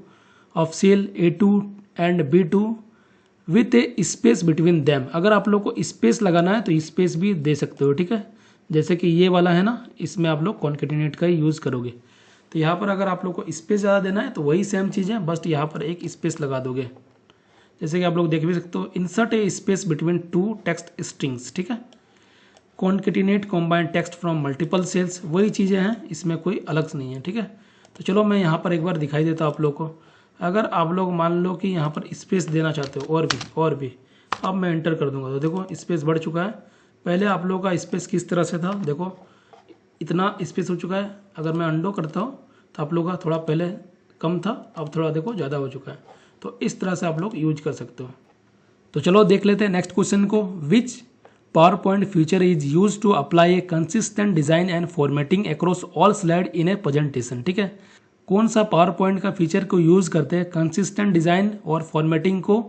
S1: of cell A2 and B2 with a space between them. अगर आप लोग को स्पेस लगाना है तो स्पेस भी दे सकते हो, ठीक है। जैसे कि ये वाला है ना, इसमें आप लोग कॉन्केटिनेट का ही यूज़ करोगे। तो यहाँ पर अगर आप लोग को स्पेस ज़्यादा देना है तो वही सेम चीज़ है, बस यहाँ पर एक स्पेस लगा दोगे। जैसे कि आप लोग देख भी सकते हो, insert a space between two text strings, ठीक है। Concatenate combine text from multiple cells, वही चीज़ें हैं, इसमें कोई अलग नहीं है, ठीक है। तो चलो मैं यहाँ पर एक बार दिखाई देता हूँ आप लोग को। अगर आप लोग मान लो कि यहाँ पर स्पेस देना चाहते हो और भी, अब मैं एंटर कर दूंगा तो देखो स्पेस बढ़ चुका है। पहले आप लोगों का स्पेस किस तरह से था, देखो इतना स्पेस हो चुका है। अगर मैं अंडो करता हूँ तो आप लोगों का थोड़ा पहले कम था, अब थोड़ा देखो ज़्यादा हो चुका है। तो इस तरह से आप लोग यूज कर सकते हो। तो चलो देख लेते हैं नेक्स्ट क्वेश्चन को। Which PowerPoint feature is use to apply a consistent design and formatting across all slide in a presentation, ठीक है। कौन सा पावर पॉइंट का फीचर को यूज करते हैं कंसिस्टेंट डिजाइन और फॉर्मेटिंग को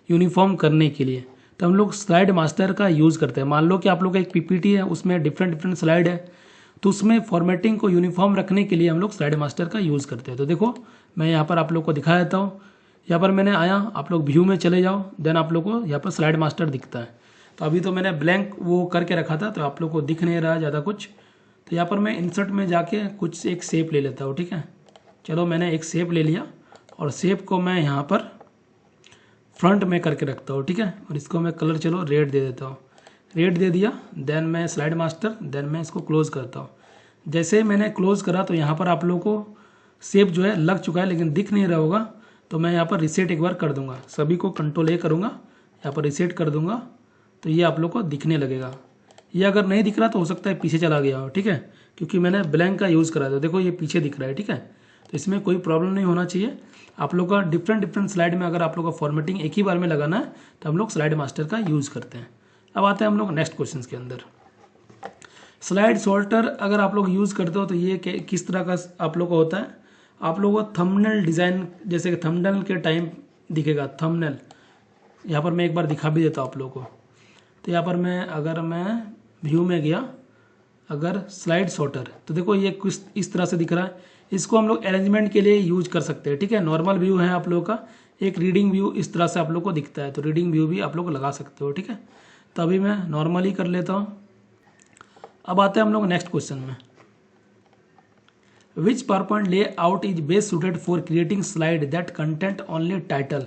S1: यूनिफॉर्म करने के लिए। तो हम लोग स्लाइड मास्टर का यूज करते हैं। मान लो कि आप लोग का एक पीपीटी है, उसमें डिफरेंट स्लाइड है, तो उसमें फॉर्मेटिंग को यूनिफॉर्म रखने के लिए हम लोग स्लाइड मास्टर का यूज करते हैं। तो देखो मैं यहाँ पर आप लोग को दिखा देता हूँ। यहाँ पर मैंने आया, आप लोग व्यू में चले जाओ, देन आप लोग को यहाँ पर स्लाइड मास्टर दिखता है। तो अभी तो मैंने ब्लैंक वो करके रखा था, तो आप लोग को दिख नहीं रहा ज़्यादा कुछ। तो यहाँ पर मैं इंसर्ट में जाके कुछ एक शेप ले लेता हूँ, ठीक है। चलो मैंने एक शेप ले लिया और शेप को मैं यहाँ पर फ्रंट में करके रखता हूँ, ठीक है। और इसको मैं कलर चलो रेड दे देता हूँ। रेड दे दिया, देन मैं स्लाइड मास्टर, देन मैं इसको क्लोज करता हूँ। जैसे मैंने क्लोज करा तो यहाँ पर आप लोग को शेप जो है लग चुका है, लेकिन दिख नहीं रहा होगा। तो मैं यहाँ पर रिसेट एक बार कर दूंगा, सभी को कंट्रोल A करूँगा, यहाँ पर रिसेट कर दूंगा, तो ये आप लोग को दिखने लगेगा। ये अगर नहीं दिख रहा तो हो सकता है पीछे चला गया हो, ठीक है, क्योंकि मैंने ब्लैंक का यूज़ करा था। देखो ये पीछे दिख रहा है, ठीक है। तो इसमें कोई प्रॉब्लम नहीं होना चाहिए। आप लोग का डिफरेंट स्लाइड में अगर आप लोग का फॉर्मेटिंग एक ही बार में लगाना है तो हम लोग स्लाइड मास्टर का यूज़ करते हैं। अब आते हैं हम लोग नेक्स्ट क्वेश्चन के अंदर। स्लाइड सॉर्टर अगर आप लोग यूज़ करते हो तो ये किस तरह का आप लोग को होता है, आप लोगों को थंबनेल डिज़ाइन, जैसे कि थंबनेल के टाइम दिखेगा थंबनेल। यहाँ पर मैं एक बार दिखा भी देता हूँ आप लोगों को। तो यहाँ पर अगर मैं व्यू में गया, अगर स्लाइड सॉर्टर, तो देखो ये कुछ इस तरह से दिख रहा है। इसको हम लोग अरेंजमेंट के लिए यूज कर सकते हैं, ठीक है। नॉर्मल व्यू है आप लोगों का, एक रीडिंग व्यू इस तरह से आप लोग को दिखता है, तो रीडिंग व्यू भी आप लोग लगा सकते हो, ठीक है। तो अभी मैं नॉर्मली कर लेता हूँ। अब आते हैं हम लोग नेक्स्ट क्वेश्चन में। Which PowerPoint layout is best suited for creating slide that content only title,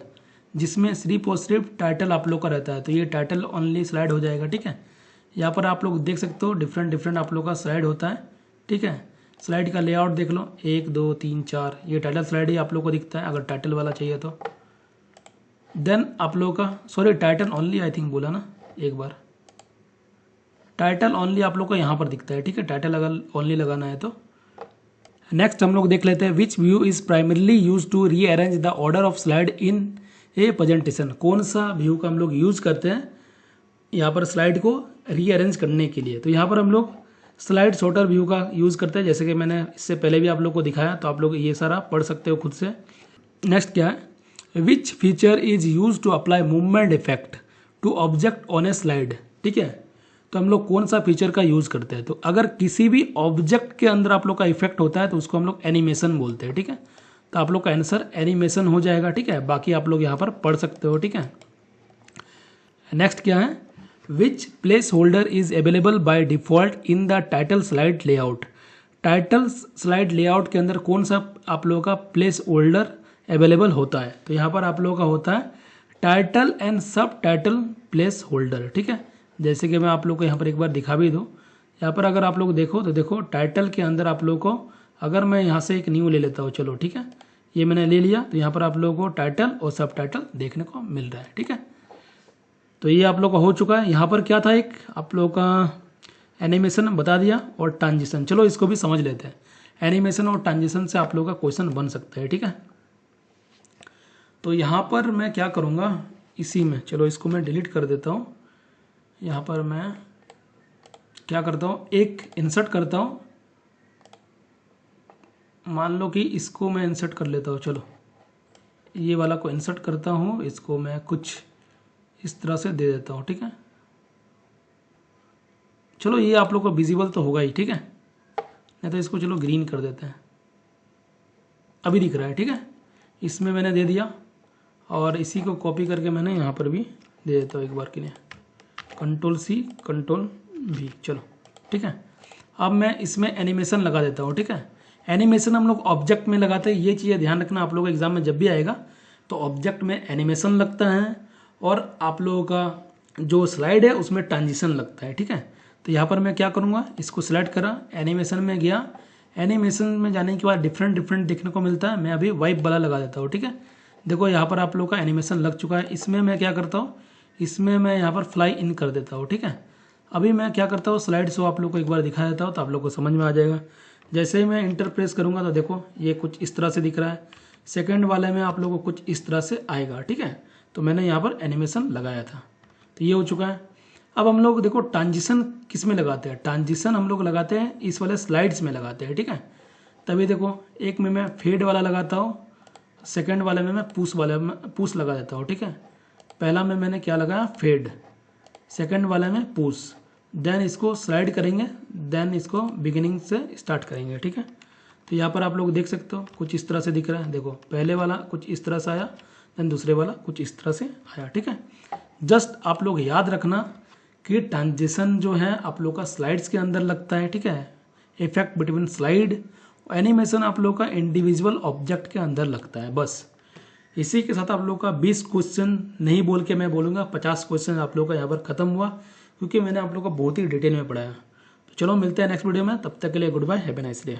S1: जिसमें सिर्फ और सिर्फ टाइटल आप लोग का रहता है। तो ये टाइटल ओनली स्लाइड हो जाएगा, ठीक है। यहाँ पर आप लोग देख सकते हो डिफरेंट आप लोग का स्लाइड होता है, ठीक है। स्लाइड का लेआउट देख लो, 1 2 3 4, ये टाइटल स्लाइड ही आप लोग को दिखता है अगर टाइटल वाला चाहिए तो। देन आप लोग का, sorry title only I think बोला ना एक बार, टाइटल ओनली आप लोग को यहाँ पर दिखता है, ठीक है। टाइटल अगर ओनली लगाना है तो। नेक्स्ट हम लोग देख लेते हैं, which view is primarily use to rearrange the order of slide in a presentation. कौन सा व्यू का हम लोग यूज करते हैं यहाँ पर स्लाइड को रीअरेंज करने के लिए। तो यहाँ पर हम लोग स्लाइड सॉर्टर व्यू का यूज़ करते हैं, जैसे कि मैंने इससे पहले भी आप लोग को दिखाया, तो आप लोग ये सारा पढ़ सकते हो खुद से। नेक्स्ट क्या है, which feature is use to apply movement effect to object on a slide, ठीक है। तो हम लोग कौन सा फीचर का यूज़ करते हैं, तो अगर किसी भी ऑब्जेक्ट के अंदर आप लोग का इफेक्ट होता है तो उसको हम लोग एनिमेशन बोलते हैं, ठीक है। तो आप लोग का आंसर एनिमेशन हो जाएगा, ठीक है। बाकी आप लोग यहाँ पर पढ़ सकते हो, ठीक है। नेक्स्ट क्या है, which place holder is available by default in the title slide layout. Title slide layout के अंदर कौन सा आप लोगों का प्लेस होल्डर अवेलेबल होता है, तो यहाँ पर आप लोगों का होता है टाइटल एंड सब टाइटल प्लेस होल्डर, ठीक है। जैसे कि मैं आप लोग को यहाँ पर एक बार दिखा भी दूँ, यहाँ पर अगर आप लोग देखो तो देखो टाइटल के अंदर आप लोग को, अगर मैं यहाँ से एक न्यू ले लेता हूँ, चलो ठीक है, ये मैंने ले लिया, तो यहाँ पर आप लोगों को टाइटल और सब टाइटल देखने को मिल रहा है, ठीक है। तो ये आप लोग का हो चुका है। यहाँ पर क्या था, एक आप लोग का एनिमेशन बता दिया और ट्रांजिशन, चलो इसको भी समझ लेते हैं। एनिमेशन और ट्रांजिशन से आप लोग का क्वेश्चन बन सकता है, ठीक है। तो यहाँ पर मैं क्या करूँगा, इसी में चलो इसको मैं डिलीट कर देता हूँ। यहाँ पर मैं क्या करता हूँ, एक इंसर्ट करता हूँ, मान लो कि इसको मैं इंसर्ट कर लेता हूँ, चलो ये वाला को इंसर्ट करता हूँ, इसको मैं कुछ इस तरह से दे देता हूँ, ठीक है। चलो ये आप लोग को विजिबल तो होगा ही, ठीक है, नहीं तो इसको चलो ग्रीन कर देते हैं, अभी दिख रहा है, ठीक है। इसमें मैंने दे दिया और इसी को कॉपी करके मैंने यहाँ पर भी दे देता हूँ एक बार के लिए, Ctrl+C Ctrl+V, चलो ठीक है। अब मैं इसमें एनिमेशन लगा देता हूँ, ठीक है। एनिमेशन हम लोग ऑब्जेक्ट में लगाते हैं, ये चीज़ें ध्यान रखना आप लोगों को एग्जाम में जब भी आएगा तो ऑब्जेक्ट में एनिमेशन लगता है और आप लोगों का जो स्लाइड है उसमें ट्रांजिशन लगता है, ठीक है। तो यहाँ पर मैं क्या करूँगा, इसको सिलेक्ट करा, एनिमेशन में गया, एनिमेशन में जाने के बाद डिफरेंट देखने को मिलता है। मैं अभी वाइप वाला लगा देता हूँ, ठीक है। देखो यहाँ पर आप लोगों का एनिमेशन लग चुका है। इसमें मैं क्या करता हूँ, इसमें मैं यहाँ पर फ्लाई इन कर देता हूँ, ठीक है। अभी मैं क्या करता हूँ, स्लाइड शो आप लोग को एक बार दिखा देता हूँ तो आप लोग को समझ में आ जाएगा। जैसे ही मैं इंटर प्रेस करूँगा तो देखो ये कुछ इस तरह से दिख रहा है। सेकंड वाले में आप लोगों को कुछ इस तरह से आएगा, ठीक है। तो मैंने यहाँ पर एनिमेशन लगाया था, तो ये हो चुका है। अब हम लोग देखो ट्रांजिशन किस में लगाते हैं, ट्रांजिशन हम लोग लगाते हैं इस वाले स्लाइड्स में लगाते हैं, ठीक है। तभी देखो एक में मैं फेड वाला लगाता हूँ, सेकंड वाले में मैं पूस लगा देता हूँ, ठीक है। पहला में मैंने क्या लगाया, फेड, सेकंड वाले में पूस, देन इसको स्लाइड करेंगे, देन इसको बिगिनिंग से स्टार्ट करेंगे, ठीक है। तो यहाँ पर आप लोग देख सकते हो कुछ इस तरह से दिख रहा है। देखो पहले वाला कुछ इस तरह से आया, देन दूसरे वाला कुछ इस तरह से आया, ठीक है। जस्ट आप लोग याद रखना कि ट्रांजिशन जो है आप लोग का स्लाइड्स के अंदर लगता है, ठीक है। इफेक्ट बिटवीन स्लाइड, एनिमेशन आप लोग का इंडिविजुअल ऑब्जेक्ट के अंदर लगता है, बस। इसी के साथ आप लोग का 20 क्वेश्चन नहीं बोल के मैं बोलूँगा 50 क्वेश्चन आप लोग का यहाँ पर खत्म हुआ, क्योंकि मैंने आप लोग को बहुत ही डिटेल में पढ़ाया। तो चलो मिलते हैं नेक्स्ट वीडियो में, तब तक के लिए goodbye, have a nice day.